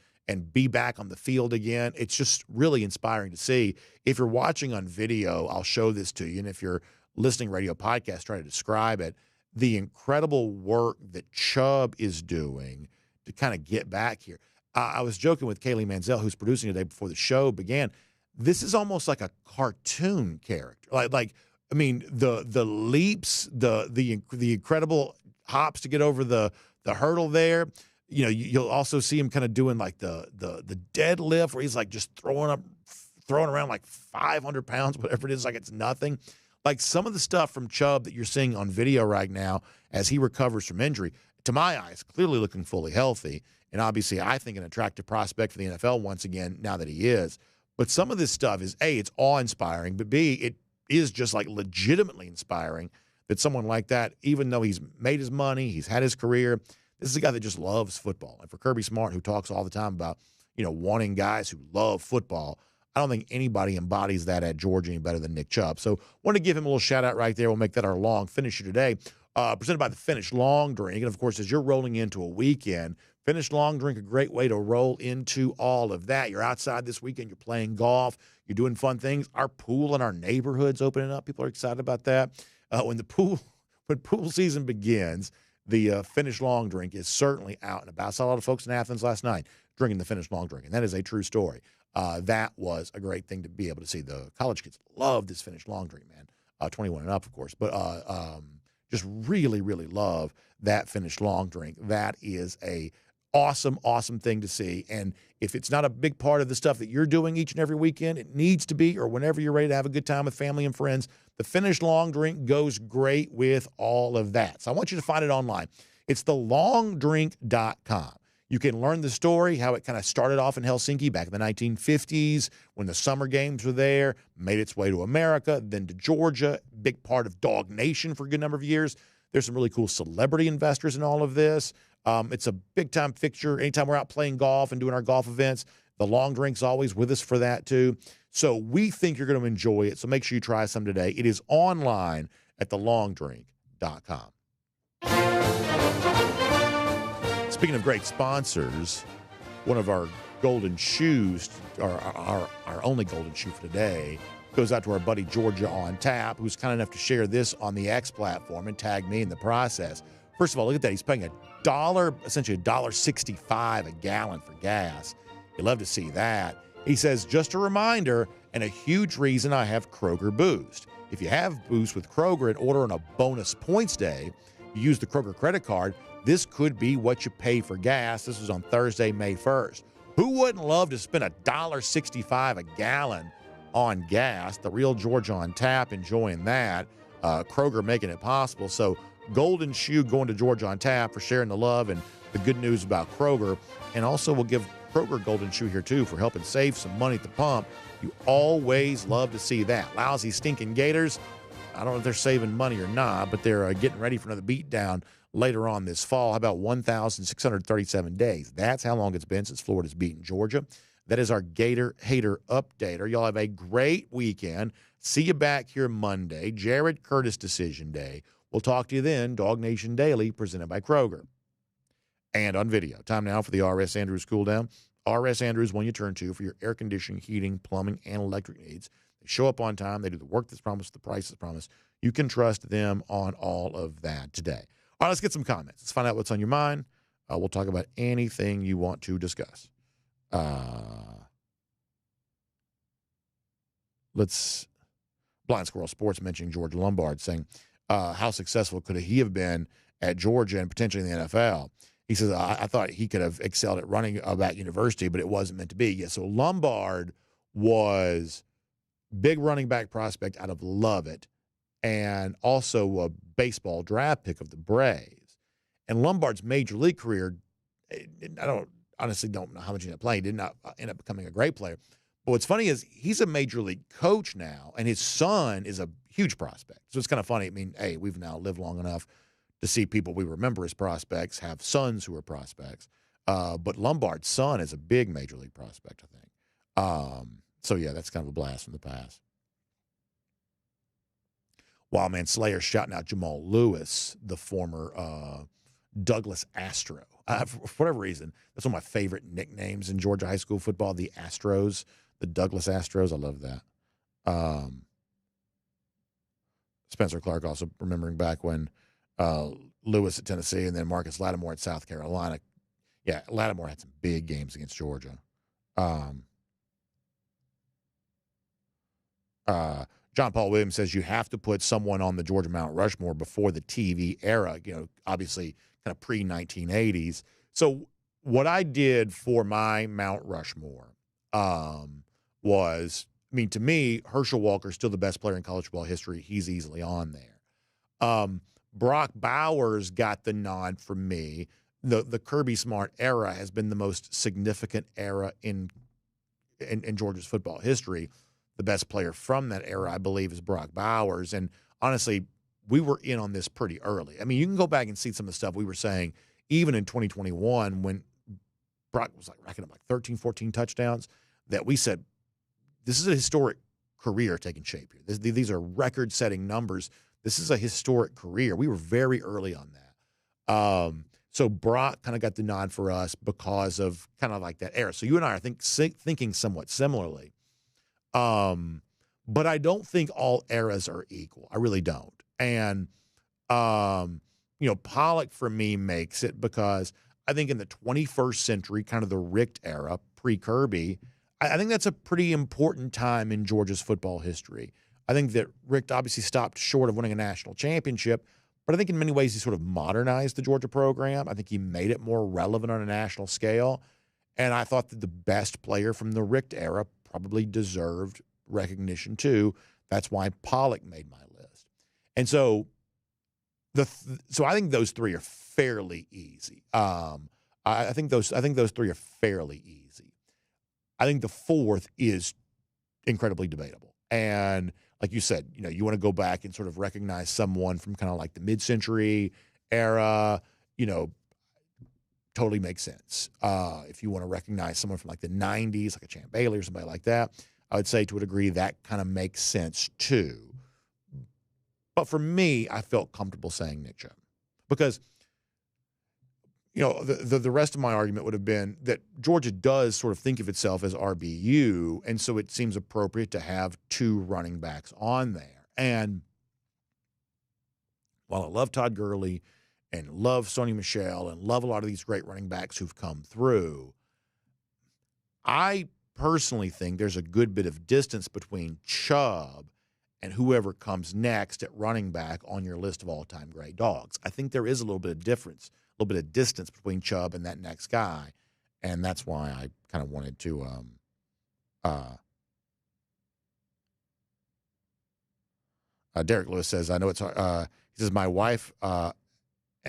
A: be back on the field again, it's just really inspiring to see. If you're watching on video, I'll show this to you. And if you're listening radio podcast, try to describe it. The incredible work that Chubb is doing to kind of get back here. I was joking with Kaylee Manziel, who's producing today before the show began. This is almost like a cartoon character. I mean, the leaps, the incredible hops to get over the hurdle there. You'll also see him kind of doing like the deadlift where he's like just throwing around like 500 pounds, whatever it is, like it's nothing. Like some of the stuff from Chubb that you're seeing on video right now as he recovers from injury, to my eyes, clearly looking fully healthy. And obviously, I think an attractive prospect for the NFL once again, now that he is. But some of this stuff is, A, it's awe-inspiring, but B, it is just like legitimately inspiring that someone like that, even though he's made his money, he's had his career, this is a guy that just loves football. And for Kirby Smart, who talks all the time about, wanting guys who love football, I don't think anybody embodies that at Georgia any better than Nick Chubb. So want to give him a little shout-out right there. We'll make that our long finisher today. Presented by the Finnish Long Drink. And, of course, as you're rolling into a weekend, Finnish Long Drink, a great way to roll into all of that. You're outside this weekend. You're playing golf. You're doing fun things. Our pool in our neighborhood's opening up. People are excited about that. When pool season begins, the Finnish Long Drink is certainly out and about. I saw a lot of folks in Athens last night drinking the Finnish Long Drink, and that is a true story. That was a great thing to be able to see. The college kids love this Finnish Long Drink, man. 21 and up, of course. But just really, really love that Finnish Long Drink. That is a awesome, awesome thing to see. And if it's not a big part of the stuff that you're doing each and every weekend, it needs to be, or whenever you're ready to have a good time with family and friends, the Finnish Long Drink goes great with all of that. So I want you to find it online. It's thelongdrink.com. You can learn the story, how it kind of started off in Helsinki back in the 1950s when the summer games were there, made its way to America, then to Georgia, big part of DawgNation for a good number of years. There's some really cool celebrity investors in all of this. It's a big-time fixture. Anytime we're out playing golf and doing our golf events, the Long Drink's always with us for that too. So we think you're going to enjoy it. So make sure you try some today. It is online at thelongdrink.com. Speaking of great sponsors, one of our golden shoes, our only golden shoe for today, goes out to our buddy Georgia on Tap, who's kind enough to share this on the X platform and tag me in the process. First of all, look at that. He's paying essentially $1.65 a gallon for gas. You love to see that. He says, just a reminder and a huge reason I have Kroger Boost. If you have Boost with Kroger and order on a bonus points day, you use the Kroger credit card, this could be what you pay for gas. This was on Thursday, May 1st. Who wouldn't love to spend $1.65 a gallon on gas? The real Georgia on Tap enjoying that. Kroger making it possible. So golden shoe going to Georgia on Tap for sharing the love and the good news about Kroger. And also we'll give Kroger golden shoe here too for helping save some money at the pump. You always love to see that. Lousy, stinking Gators. I don't know if they're saving money or not, but they're getting ready for another beatdown later on this fall. How about 1,637 days? That's how long it's been since Florida's beaten Georgia. That is our Gator Hater Updater. Y'all have a great weekend. See you back here Monday, Jared Curtis Decision Day. We'll talk to you then. DawgNation Daily, presented by Kroger. And on video. Time now for the R.S. Andrews Cooldown. R.S. Andrews, one you turn to for your air conditioning, heating, plumbing, and electric needs. They show up on time. They do the work that's promised, the price that's promised. You can trust them on all of that today. All right, let's get some comments. Let's find out what's on your mind. We'll talk about anything you want to discuss. Blind Squirrel Sports mentioning George Lombard, saying, how successful could he have been at Georgia and potentially in the NFL? He says, I thought he could have excelled at running back university, but it wasn't meant to be. Yeah, so Lombard was big running back prospect out of Lovett and also a baseball draft pick of the Braves. And Lombard's major league career, I honestly don't know how much he ended up playing. He did not end up becoming a great player. But what's funny is he's a major league coach now, and his son is a huge prospect. So it's kind of funny. I mean, hey, we've now lived long enough to see people we remember as prospects have sons who are prospects. But Lombard's son is a big major league prospect, I think. So, yeah, that's kind of a blast from the past. Wildman Slayer shouting out Jamal Lewis, the former Douglas Astro. For whatever reason, that's one of my favorite nicknames in Georgia high school football, the Astros, the Douglas Astros. I love that. Spencer Clark also remembering back when Lewis at Tennessee and then Marcus Lattimore at South Carolina. Yeah, Lattimore had some big games against Georgia. John Paul Williams says you have to put someone on the Georgia Mount Rushmore before the TV era, obviously kind of pre-1980s. So what I did for my Mount Rushmore was, to me, Herschel Walker's still the best player in college football history. He's easily on there. Brock Bowers got the nod from me. The Kirby Smart era has been the most significant era in Georgia's football history. The best player from that era, I believe, is Brock Bowers. And honestly, we were in on this pretty early. You can go back and see some of the stuff we were saying, even in 2021, when Brock was racking up 13, 14 touchdowns, that we said, this is a historic career taking shape here. These are record-setting numbers. This is a historic career. We were very early on that. So Brock kind of got the nod for us because of kind of that era. So you and I are thinking somewhat similarly. But I don't think all eras are equal. I really don't. And, Pollock for me makes it because I think in the 21st century, kind of the Richt era, pre-Kirby, I think that's a pretty important time in Georgia's football history. I think that Richt obviously stopped short of winning a national championship, but I think in many ways he sort of modernized the Georgia program. I think he made it more relevant on a national scale. And I thought that the best player from the Richt era probably deserved recognition too. That's why Pollock made my list. And so so I think those three are fairly easy. I think those three are fairly easy. I think the fourth is incredibly debatable. And like you said, you want to go back and sort of recognize someone from kind of like the mid-century era, totally makes sense. If you want to recognize someone from like the 90s, like a Champ Bailey or somebody like that, I would say to a degree that kind of makes sense too. But for me, I felt comfortable saying Nick Chubb because the rest of my argument would have been that Georgia does sort of think of itself as RBU, and so it seems appropriate to have two running backs on there. And while I love Todd Gurley and love Sony Michel and love a lot of these great running backs who've come through, I personally think there's a good bit of distance between Chubb and whoever comes next at running back on your list of all-time great dogs. I think there is a little bit of difference, a little bit of distance between Chubb and that next guy, and that's why I kind of wanted to Derek Lewis says, I know it's he says, my wife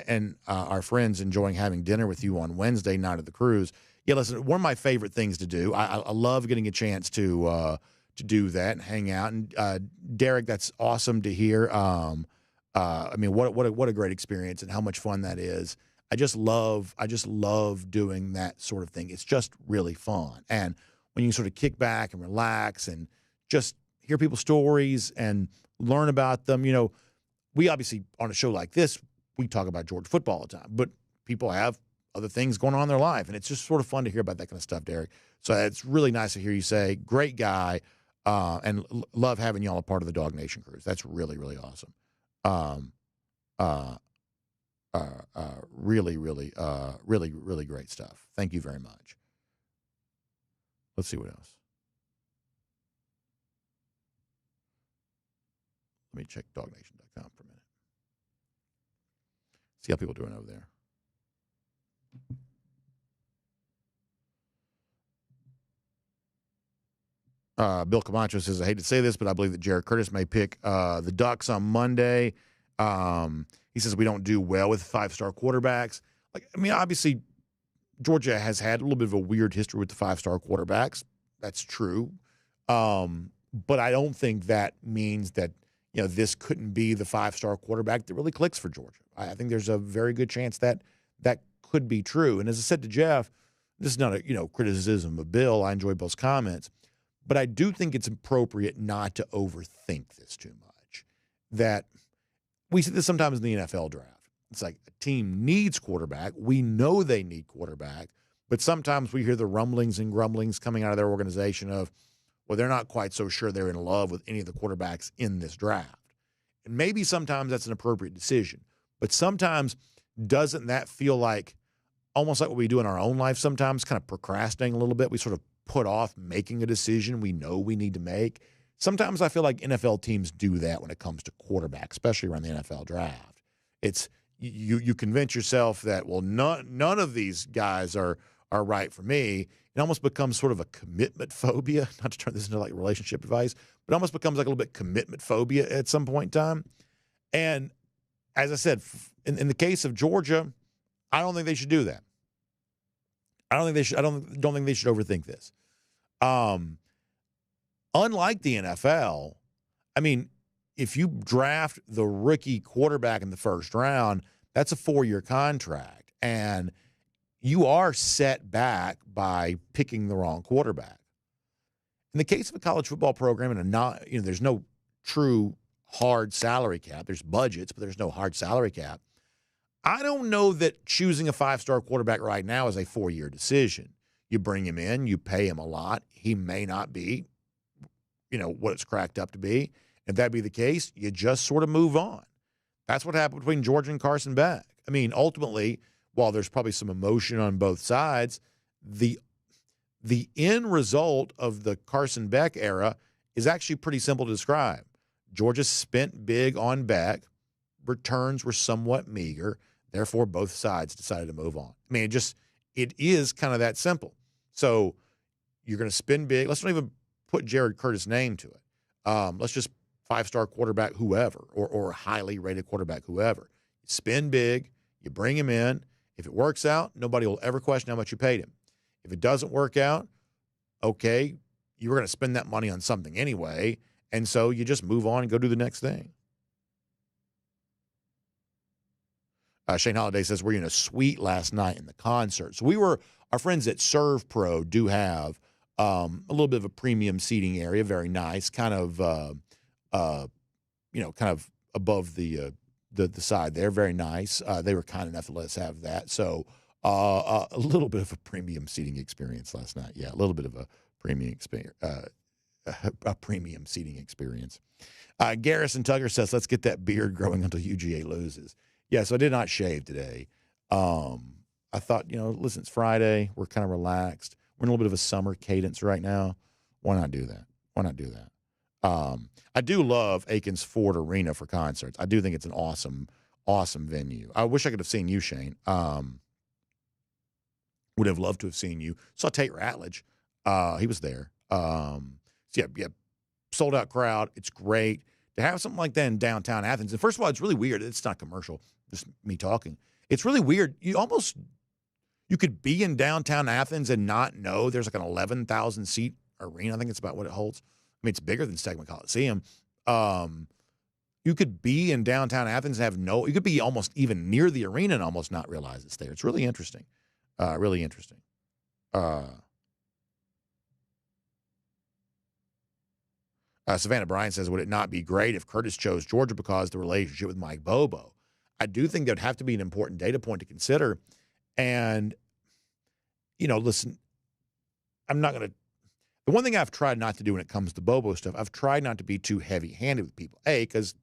A: and our friends enjoying having dinner with you on Wednesday night of the cruise. Yeah, listen, one of my favorite things to do. I love getting a chance to do that and hang out. And Derek, that's awesome to hear. I mean, what a great experience and how much fun that is. I just love doing that sort of thing. It's just really fun. And when you sort of kick back and relax and just hear people's stories and learn about them, we obviously on a show like this, we talk about Georgia football all the time, but people have other things going on in their life. And it's just sort of fun to hear about that kind of stuff, Derek. So it's really nice to hear you say, great guy, and love having y'all a part of the Dog Nation cruise. That's really, really awesome. Really, really great stuff. Thank you very much. Let's see what else. Let me check DawgNation.com for a minute. See how people are doing over there. Bill Camacho says, I hate to say this, but I believe that Jared Curtis may pick the Ducks on Monday. He says we don't do well with five-star quarterbacks. Obviously, Georgia has had a little bit of a weird history with the five-star quarterbacks. That's true. But I don't think that means that, this couldn't be the five-star quarterback that really clicks for Georgia. I think there's a very good chance that that could be true. And as I said to Jeff, this is not a, criticism of Bill. I enjoy Bill's comments. But I do think it's appropriate not to overthink this too much. That we see this sometimes in the NFL draft. It's like a team needs quarterback. We know they need quarterback. But sometimes we hear the rumblings and grumblings coming out of their organization of, well, they're not quite so sure they're in love with any of the quarterbacks in this draft. And maybe sometimes that's an appropriate decision. But sometimes doesn't that feel like almost like what we do in our own life sometimes, kind of procrastinating a little bit? We sort of put off making a decision we know we need to make. Sometimes I feel like NFL teams do that when it comes to quarterback, especially around the NFL draft. It's you convince yourself that, well, none of these guys are right for me. It almost becomes sort of a commitment phobia, not to turn this into like relationship advice, but it almost becomes like a little bit commitment phobia at some point in time. And as I said, in the case of Georgia, I don't think they should do that. I don't think they should overthink this. Unlike the NFL, if you draft the rookie quarterback in the first round, that's a 4-year contract, and you are set back by picking the wrong quarterback. In the case of a college football program, and there's no true hard salary cap. There's budgets, but there's no hard salary cap. I don't know that choosing a 5-star quarterback right now is a 4-year decision. You bring him in, you pay him a lot. He may not be, what it's cracked up to be. If that be the case, you just sort of move on. That's what happened between Georgia and Carson Beck. Ultimately, while there's probably some emotion on both sides, the end result of the Carson Beck era is actually pretty simple to describe. Georgia spent big on Beck. Returns were somewhat meager. Therefore, both sides decided to move on. It is kind of that simple. So you're going to spend big. Let's not even put Jared Curtis' name to it. Let's just 5-star quarterback whoever or highly rated quarterback whoever. You spend big. You bring him in. If it works out, nobody will ever question how much you paid him. If it doesn't work out, okay, you were going to spend that money on something anyway, And so you just move on and go do the next thing. Shane Holiday says, we're in a suite last night in the concert. So our friends at Serve Pro do have a little bit of a premium seating area, very nice, kind of above the side there, very nice. They were kind enough to let us have that. So a little bit of a premium seating experience last night. Yeah, a little bit of a premium experience, a premium seating experience. Garrison Tugger says, let's get that beard growing until UGA loses. Yeah, so I did not shave today. I thought, listen, it's Friday. We're kind of relaxed. We're in a little bit of a summer cadence right now. Why not do that? I do love Aikens Ford Arena for concerts. I do think it's an awesome, awesome venue. I wish I could have seen you, Shane. Would have loved to have seen you. Saw Tate Ratledge. He was there. So yeah, sold out crowd. It's great to have something like that in downtown Athens. And first of all, it's really weird. It's not commercial. Just me talking. It's really weird. You could be in downtown Athens and not know there's like an 11,000 seat arena. I think it's about what it holds. I mean, it's bigger than Stegman Coliseum. You could be in downtown Athens and you could be almost even near the arena and almost not realize it's there. It's really interesting. Really interesting. Savannah Bryan says, would it not be great if Curtis chose Georgia because of the relationship with Mike Bobo? I do think that would have to be an important data point to consider. And, listen, I'm not going to – the one thing I've tried not to do when it comes to Bobo stuff, I've tried not to be too heavy-handed with people. Because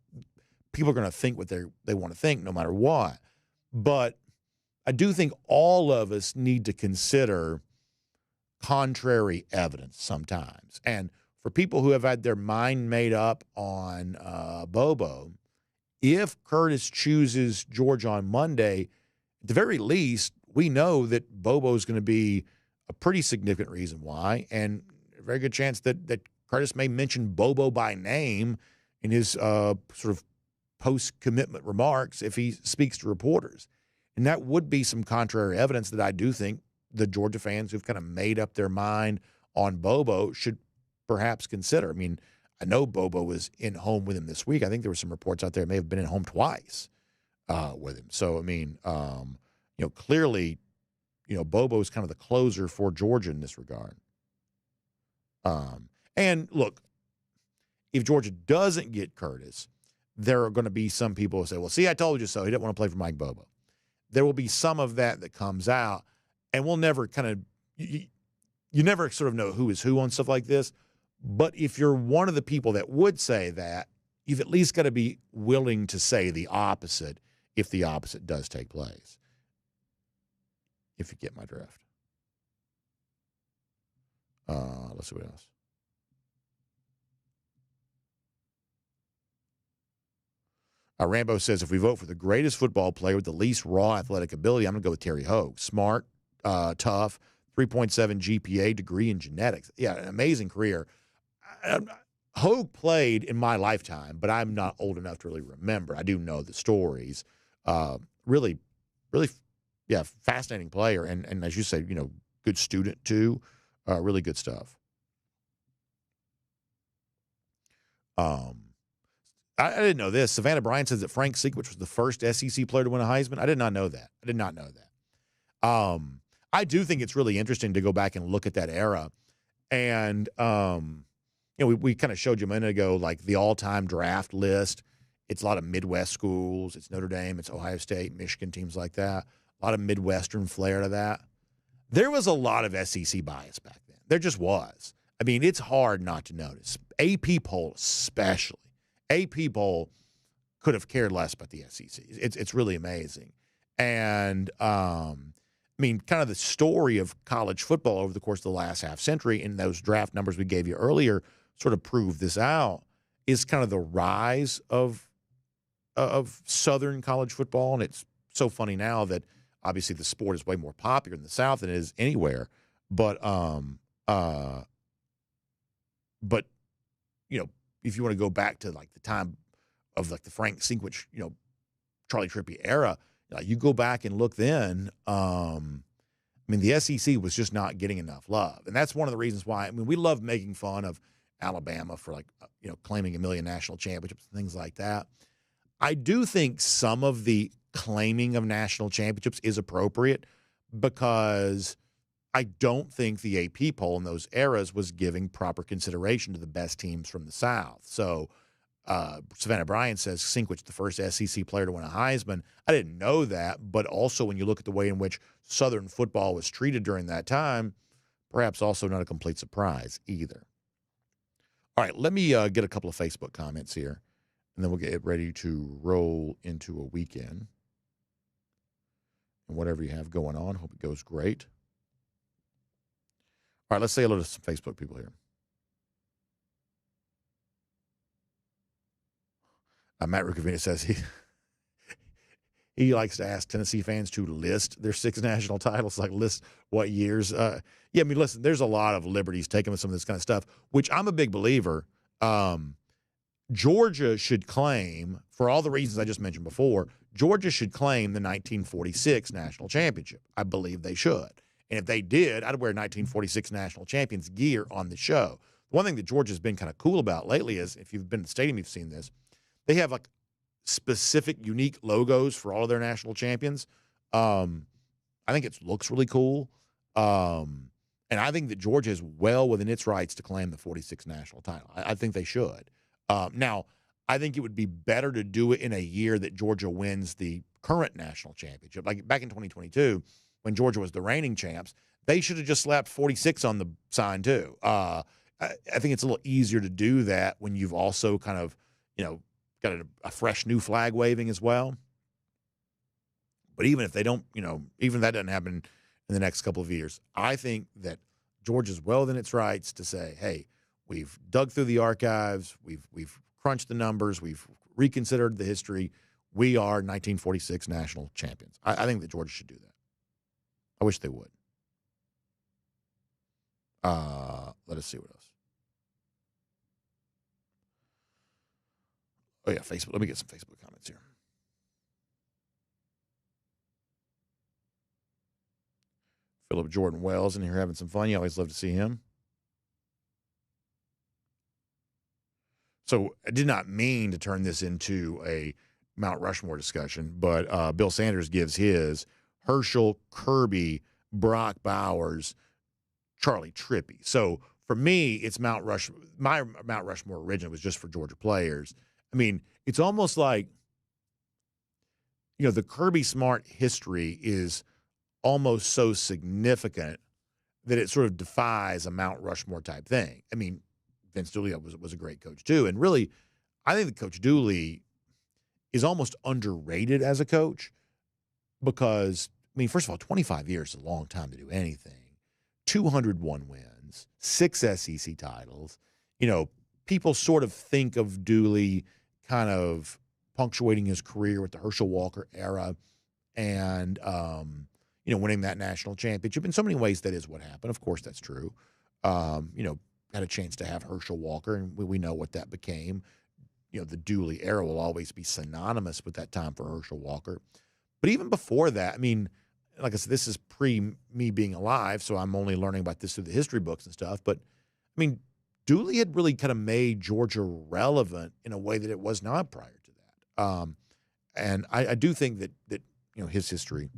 A: people are going to think what they want to think no matter what. But I do think all of us need to consider contrary evidence sometimes. And for people who have had their mind made up on Bobo, if Curtis chooses Georgia on Monday, at the very least, we know that Bobo is going to be a pretty significant reason why, and a very good chance that Curtis may mention Bobo by name in his sort of post-commitment remarks if he speaks to reporters. And that would be some contrary evidence that I do think the Georgia fans who've kind of made up their mind on Bobo should perhaps consider. I mean, I know Bobo was in home with him this week. I think there were some reports out there may have been in home twice with him. So, I mean, clearly, Bobo is kind of the closer for Georgia in this regard. And look, if Georgia doesn't get Curtis, there are going to be some people who say, well, see, I told you so. He didn't want to play for Mike Bobo. There will be some of that comes out, and we'll never kind of you never sort of know who is who on stuff like this. But if you're one of the people that would say that, you've at least got to be willing to say the opposite if the opposite does take place. If you get my drift. Let's see what else. Rambo says, if we vote for the greatest football player with the least raw athletic ability, I'm going to go with Terry Hogue. Smart, tough, 3.7 GPA, degree in genetics. Yeah, an amazing career. Hogue played in my lifetime, but I'm not old enough to really remember. I do know the stories. Really, yeah, fascinating player. And as you said, good student too. Really good stuff. I didn't know this. Savannah Bryan says that Frank Sequich was the first SEC player to win a Heisman. I did not know that. I do think it's really interesting to go back and look at that era. And, we kind of showed you a minute ago, like the all-time draft list. It's a lot of Midwest schools. It's Notre Dame. It's Ohio State, Michigan, teams like that. A lot of Midwestern flair to that. There was a lot of SEC bias back then. There just was. I mean, it's hard not to notice. AP poll especially. AP poll could have cared less about the SEC. It's really amazing. And, kind of the story of college football over the course of the last half century, and those draft numbers we gave you earlier sort of prove this out, is kind of the rise of Southern college football. And it's so funny now that obviously the sport is way more popular in the South than it is anywhere. But if you want to go back to like the time of like the Frank Sequich, Charlie Trippier era, you go back and look then, the SEC was just not getting enough love. And that's one of the reasons why, we love making fun of Alabama for claiming 1 million national championships and things like that. I do think some of the claiming of national championships is appropriate because I don't think the AP poll in those eras was giving proper consideration to the best teams from the South. So Savannah Bryant says Sinkwich, the first SEC player to win a Heisman. I didn't know that, but also when you look at the way in which Southern football was treated during that time, perhaps also not a complete surprise either. All right, let me get a couple of Facebook comments here, and then we'll get ready to roll into a weekend. And whatever you have going on, hope it goes great. All right, let's say hello to some Facebook people here. Matt Rukavina says he likes to ask Tennessee fans to list their 6 national titles, like list what years. Yeah, I mean, listen, there's a lot of liberties taken with some of this kind of stuff, which I'm a big believer. Georgia should claim, for all the reasons I just mentioned before, Georgia should claim the 1946 national championship. I believe they should. And if they did, I'd wear 1946 national champions gear on the show. One thing that Georgia's been kind of cool about lately is, if you've been to the stadium, you've seen this, they have like specific, unique logos for all of their national champions. I think it looks really cool. And I think that Georgia is well within its rights to claim the 46th national title. I think they should. Now, I think it would be better to do it in a year that Georgia wins the current national championship. Like back in 2022, when Georgia was the reigning champs, they should have just slapped 46 on the sign too. I think it's a little easier to do that when you've also kind of, got a fresh new flag waving as well. But even if they don't, even if that doesn't happen in the next couple of years, I think that Georgia's well within its rights to say, hey, we've dug through the archives, we've crunched the numbers, we've reconsidered the history. We are 1946 national champions. I think that Georgia should do that. I wish they would. Let us see what else. Oh, yeah, Facebook. Let me get some Facebook comments here. Philip Jordan Wells in here having some fun. You always love to see him. So I did not mean to turn this into a Mount Rushmore discussion, but Bill Sanders gives his Herschel, Kirby, Brock Bowers, Charlie Trippy. So for me, it's Mount Rushmore. My Mount Rushmore originally was just for Georgia players. I mean, it's almost like, the Kirby Smart history is almost so significant that it sort of defies a Mount Rushmore type thing. I mean, Vince Dooley was a great coach too. And really, I think that Coach Dooley is almost underrated as a coach because, first of all, 25 years is a long time to do anything. 201 wins, 6 SEC titles. People sort of think of Dooley kind of punctuating his career with the Herschel Walker era and, winning that national championship. In so many ways, that is what happened. Of course, that's true. Had a chance to have Herschel Walker, and we know what that became. The Dooley era will always be synonymous with that time for Herschel Walker. But even before that, like I said, this is pre me being alive, so I'm only learning about this through the history books and stuff. But, Dooley had really kind of made Georgia relevant in a way that it was not prior to that. And I do think that his history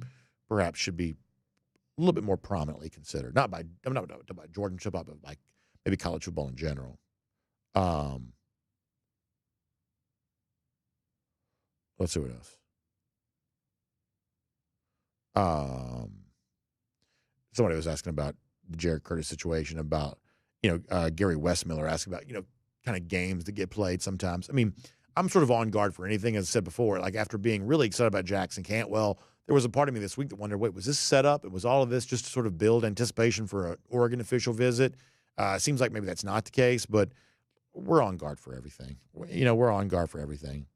A: perhaps should be a little bit more prominently considered. I'm not talking about Jordan football, but like maybe college football in general. Let's see what else. Somebody was asking about the Jared Curtis situation, about Gary Westmiller asking about, kind of games that get played sometimes. I'm sort of on guard for anything, as I said before. Like, after being really excited about Jackson Cantwell, there was a part of me this week that wondered, wait, was this set up? Was all of this just to sort of build anticipation for an Oregon official visit? Seems like maybe that's not the case, but we're on guard for everything. We're on guard for everything.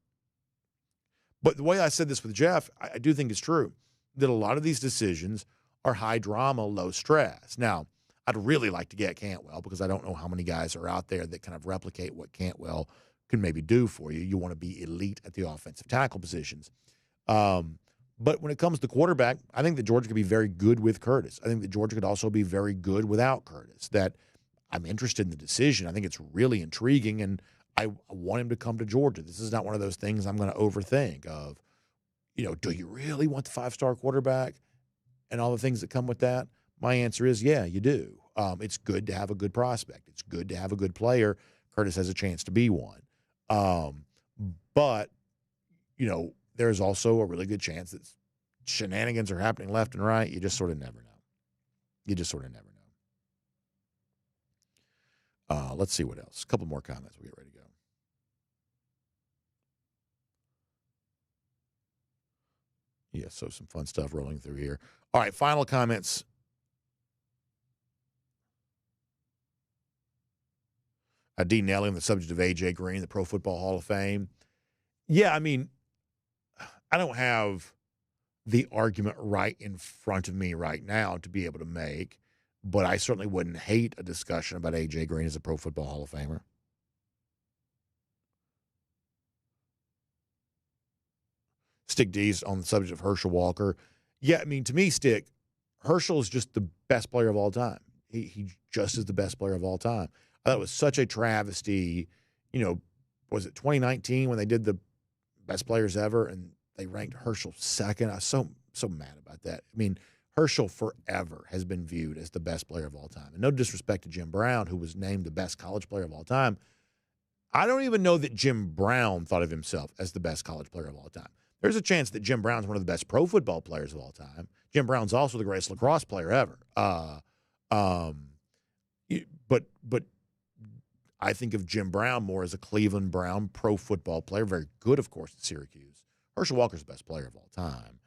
A: But the way I said this with Jeff, I do think it's true, that a lot of these decisions are high drama, low stress. Now, I'd really like to get Cantwell, because I don't know how many guys are out there that kind of replicate what Cantwell can maybe do for you. You want to be elite at the offensive tackle positions. But when it comes to quarterback, I think that Georgia could be very good with Curtis. I think that Georgia could also be very good without Curtis. That I'm interested in the decision. I think it's really intriguing, and I want him to come to Georgia. This is not one of those things I'm going to overthink of, do you really want the 5-star quarterback and all the things that come with that? My answer is, yeah, you do. It's good to have a good prospect. It's good to have a good player. Curtis has a chance to be one. But, there's also a really good chance that shenanigans are happening left and right. You just sort of never know. Let's see what else. A couple more comments. We get ready to go. Yeah, so some fun stuff rolling through here. All right, final comments. D. Nelly on the subject of A.J. Green, the Pro Football Hall of Fame. Yeah, I mean, I don't have the argument right in front of me right now to be able to make, but I certainly wouldn't hate a discussion about A.J. Green as a Pro Football Hall of Famer. Stick D's on the subject of Herschel Walker. Yeah, I mean, to me, Stick, Herschel is just the best player of all time. He just is the best player of all time. I thought it was such a travesty. Was it 2019 when they did the best players ever and they ranked Herschel second? I was so mad about that. I mean, Herschel forever has been viewed as the best player of all time. And no disrespect to Jim Brown, who was named the best college player of all time. I don't even know that Jim Brown thought of himself as the best college player of all time. There's a chance that Jim Brown's one of the best pro football players of all time. Jim Brown's also the greatest lacrosse player ever. But I think of Jim Brown more as a Cleveland Brown pro football player, very good, of course, at Syracuse. Herschel Walker's the best player of all time.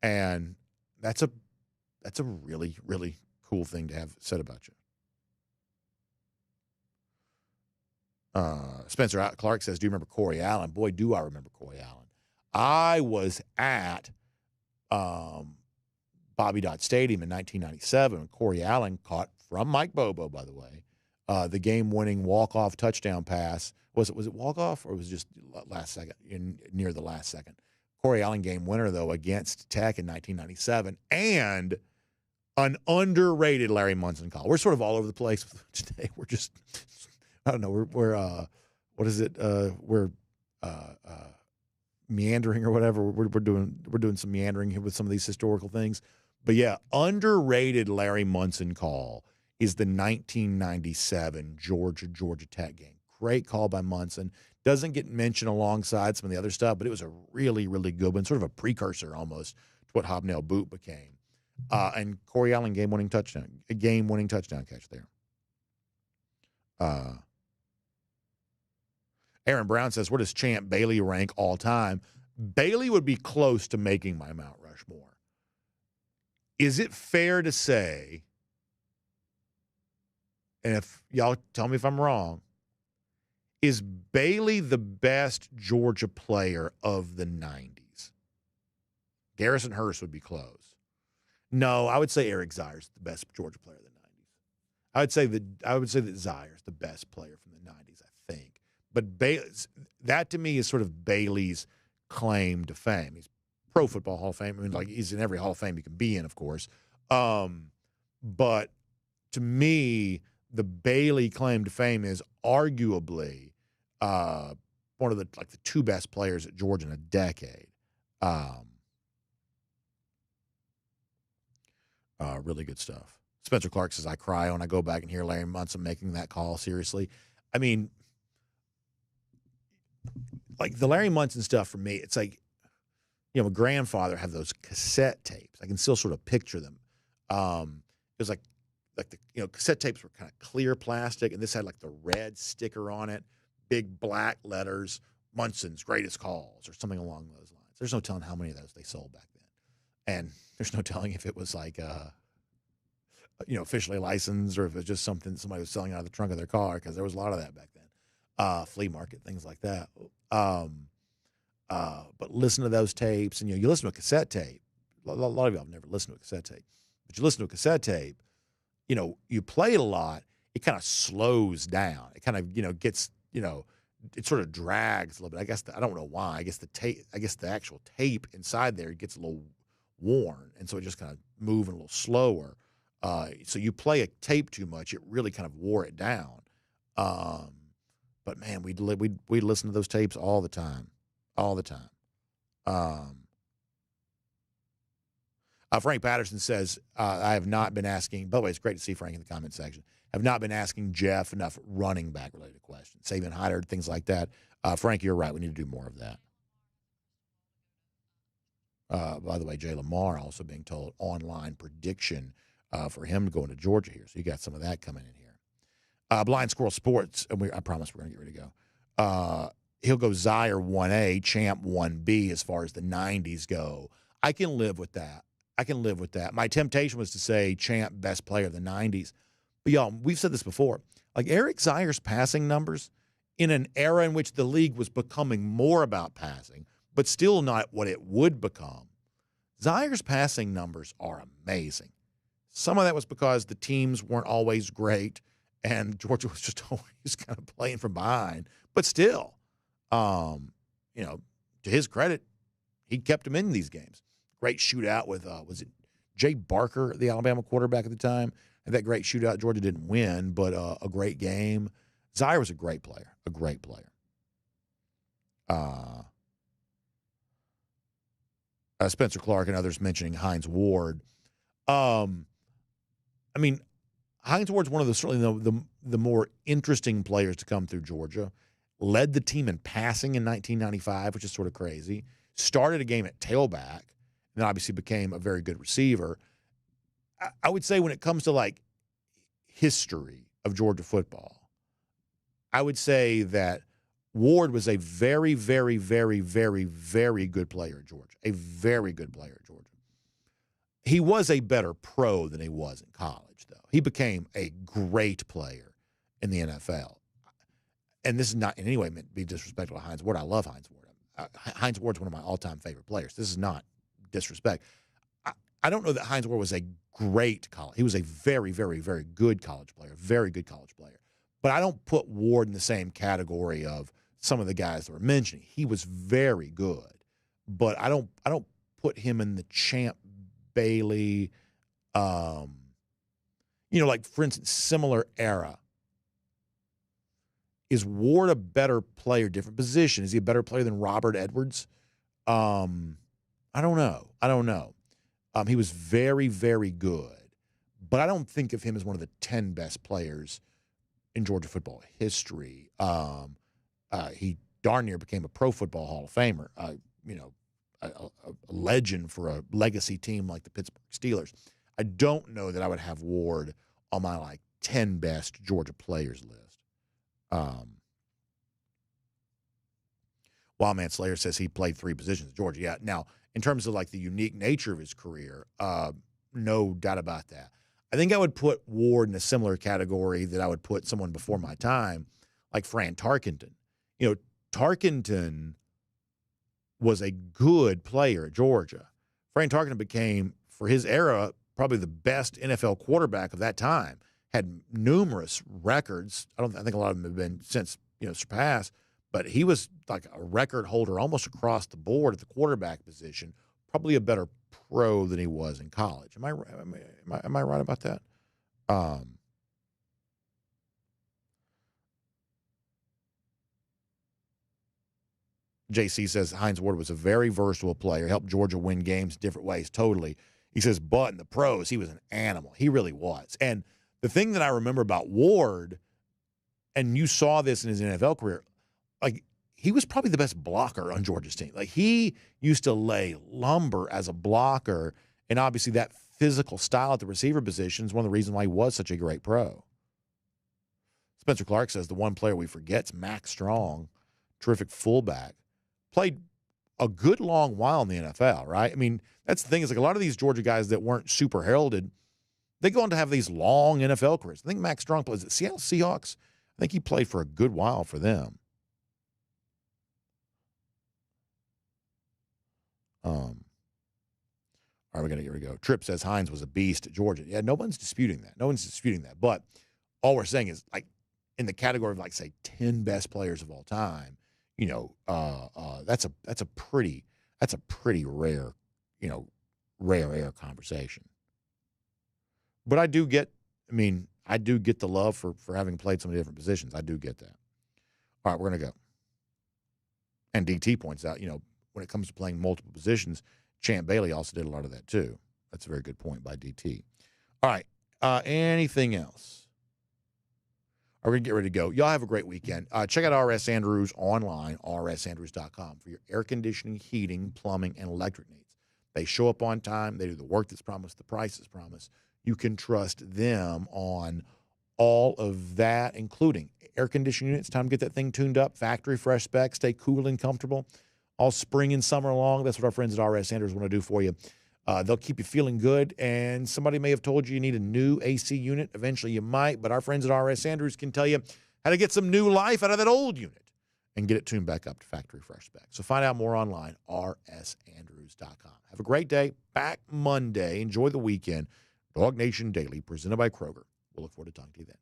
A: And that's a really, really cool thing to have said about you. Spencer Clark says, do you remember Corey Allen? Boy, do I remember Corey Allen. I was at Bobby Dodd Stadium in 1997 when Corey Allen caught, from Mike Bobo, by the way, the game-winning walk-off touchdown pass. Was it walk-off or was it just last second, near the last second? Corey Allen game winner, though, against Tech in 1997, and an underrated Larry Munson call. We're sort of all over the place today. We're just, I don't know, we're what is it? We're meandering or whatever. We're doing some meandering here with some of these historical things. But yeah, underrated Larry Munson call is the 1997 Georgia Tech game. Great call by Munson. Doesn't get mentioned alongside some of the other stuff, but it was a really, really good one, sort of a precursor almost to what Hobnail Boot became. And Corey Allen game-winning touchdown catch there. Aaron Brown says, where does Champ Bailey rank all time? Bailey would be close to making my Mount Rushmore. Is it fair to say, and if y'all tell me if I'm wrong, is Bailey the best Georgia player of the 90s? Garrison Hurst would be close. No, I would say Eric Zier's the best Georgia player of the 90s. I would say that Zier's the best player from the 90s, I think. But that to me is sort of Bailey's claim to fame. He's Pro Football Hall of Fame. I mean, like he's in every Hall of Fame he can be in, of course. But to me, the Bailey claim to fame is arguably one of the two best players at Georgia in a decade. Really good stuff. Spencer Clark says, I cry when I go back and hear Larry Munson making that call. Seriously. I mean, like the Larry Munson stuff for me, it's like, my grandfather had those cassette tapes. I can still sort of picture them. It was like the cassette tapes were kind of clear plastic, and this had like the red sticker on it, big black letters, Munson's greatest calls or something along those lines. There's no telling how many of those they sold back then. And there's no telling if it was like, officially licensed or if it was just something somebody was selling out of the trunk of their car, because there was a lot of that back then. Flea market, things like that. But listen to those tapes, and you listen to a cassette tape. A lot of y'all have never listened to a cassette tape, but you listen to a cassette tape, you play it a lot, it kind of slows down. It kind of, gets, it sort of drags a little bit. I guess I don't know why. I guess the actual tape inside there gets a little worn, and so it just kind of moving a little slower. So you play a tape too much, it really kind of wore it down. But man, we'd listen to those tapes all the time. Frank Patterson says, I have not been asking, by the way, it's great to see Frank in the comment section. Have not been asking Jeff enough running back related questions, Saban Hyder, things like that. Frank, you're right. We need to do more of that. By the way, Jay Lamar also being told online prediction for him to go into Georgia here. So you got some of that coming in here. Blind Squirrel Sports, and I promise we're going to get ready to go. He'll go Zaire 1A, Champ 1B as far as the 90s go. I can live with that. My temptation was to say Champ, best player of the 90s. But, y'all, we've said this before. Like Eric Zaire's passing numbers in an era in which the league was becoming more about passing, but still not what it would become. Zaire's passing numbers are amazing. Some of that was because the teams weren't always great, and Georgia was just always kind of playing from behind. But still, to his credit, he kept them in these games. Great shootout with, was it Jay Barker, the Alabama quarterback at the time? And that great shootout. Georgia didn't win, but a great game. Zaire was a great player. Spencer Clark and others mentioning Hines Ward. Hines Ward's one of certainly the more interesting players to come through Georgia. Led the team in passing in 1995, which is sort of crazy. Started a game at tailback, and then obviously became a very good receiver. I would say when it comes to like history of Georgia football, I would say that Ward was a very, very, very, very, very good player at Georgia. A very good player at Georgia. He was a better pro than he was in college, though. He became a great player in the NFL. And this is not in any way meant to be disrespectful to Hines Ward. I love Hines Ward. Hines Ward's one of my all-time favorite players. This is not disrespect. I don't know that Hines Ward was a great college. He was a very, very, very good college player. Very good college player. But I don't put Ward in the same category of some of the guys that were mentioning. He was very good, but I don't put him in the Champ Bailey, like for instance, similar era. Is Ward a better player, different position? Is he a better player than Robert Edwards? I don't know. He was very, very good, but I don't think of him as one of the 10 best players in Georgia football history. He darn near became a Pro Football Hall of Famer, a legend for a legacy team like the Pittsburgh Steelers. I don't know that I would have Ward on my 10 best Georgia players list. Wildman Slayer says he played 3 positions at Georgia. Yeah. Now, in terms of the unique nature of his career, no doubt about that. I think I would put Ward in a similar category that I would put someone before my time, like Fran Tarkenton. Tarkenton was a good player at Georgia. Fran Tarkenton became, for his era, probably the best NFL quarterback of that time. Had numerous records. I think a lot of them have been since surpassed, but he was like a record holder almost across the board at the quarterback position. Probably a better pro than he was in college. Am I right about that? JC says Hines Ward was a very versatile player, helped Georgia win games different ways. Totally. He says, but in the pros, he was an animal. He really was. And the thing that I remember about Ward, and you saw this in his NFL career, he was probably the best blocker on Georgia's team. He used to lay lumber as a blocker, and obviously that physical style at the receiver position is one of the reasons why he was such a great pro. Spencer Clark says the one player we forget is Max Strong, terrific fullback. Played a good long while in the NFL, right? I mean, that's the thing is a lot of these Georgia guys that weren't super heralded, they go on to have these long NFL careers. I think Max Strong plays at Seattle Seahawks. I think he played for a good while for them. All right, we got to go. Tripp says Hines was a beast at Georgia. Yeah, no one's disputing that. But all we're saying is, in the category of, say, 10 best players of all time, that's a pretty rare, rare air conversation. But I do get the love for having played so many different positions. I do get that. All right, we're going to go. And DT points out, when it comes to playing multiple positions, Champ Bailey also did a lot of that too. That's a very good point by DT. All right, anything else? Are we going to get ready to go? Y'all have a great weekend. Check out RS Andrews online, rsandrews.com, for your air conditioning, heating, plumbing, and electric needs. They show up on time. They do the work that's promised, the price is promised. You can trust them on all of that, including air conditioning units. Time to get that thing tuned up. Factory fresh specs. Stay cool and comfortable all spring and summer long. That's what our friends at RS Andrews want to do for you. They'll keep you feeling good, and somebody may have told you need a new AC unit. Eventually you might, but our friends at RS Andrews can tell you how to get some new life out of that old unit and get it tuned back up to factory fresh spec. So find out more online, rsandrews.com. Have a great day. Back Monday. Enjoy the weekend. DawgNation Daily, presented by Kroger. We'll look forward to talking to you then.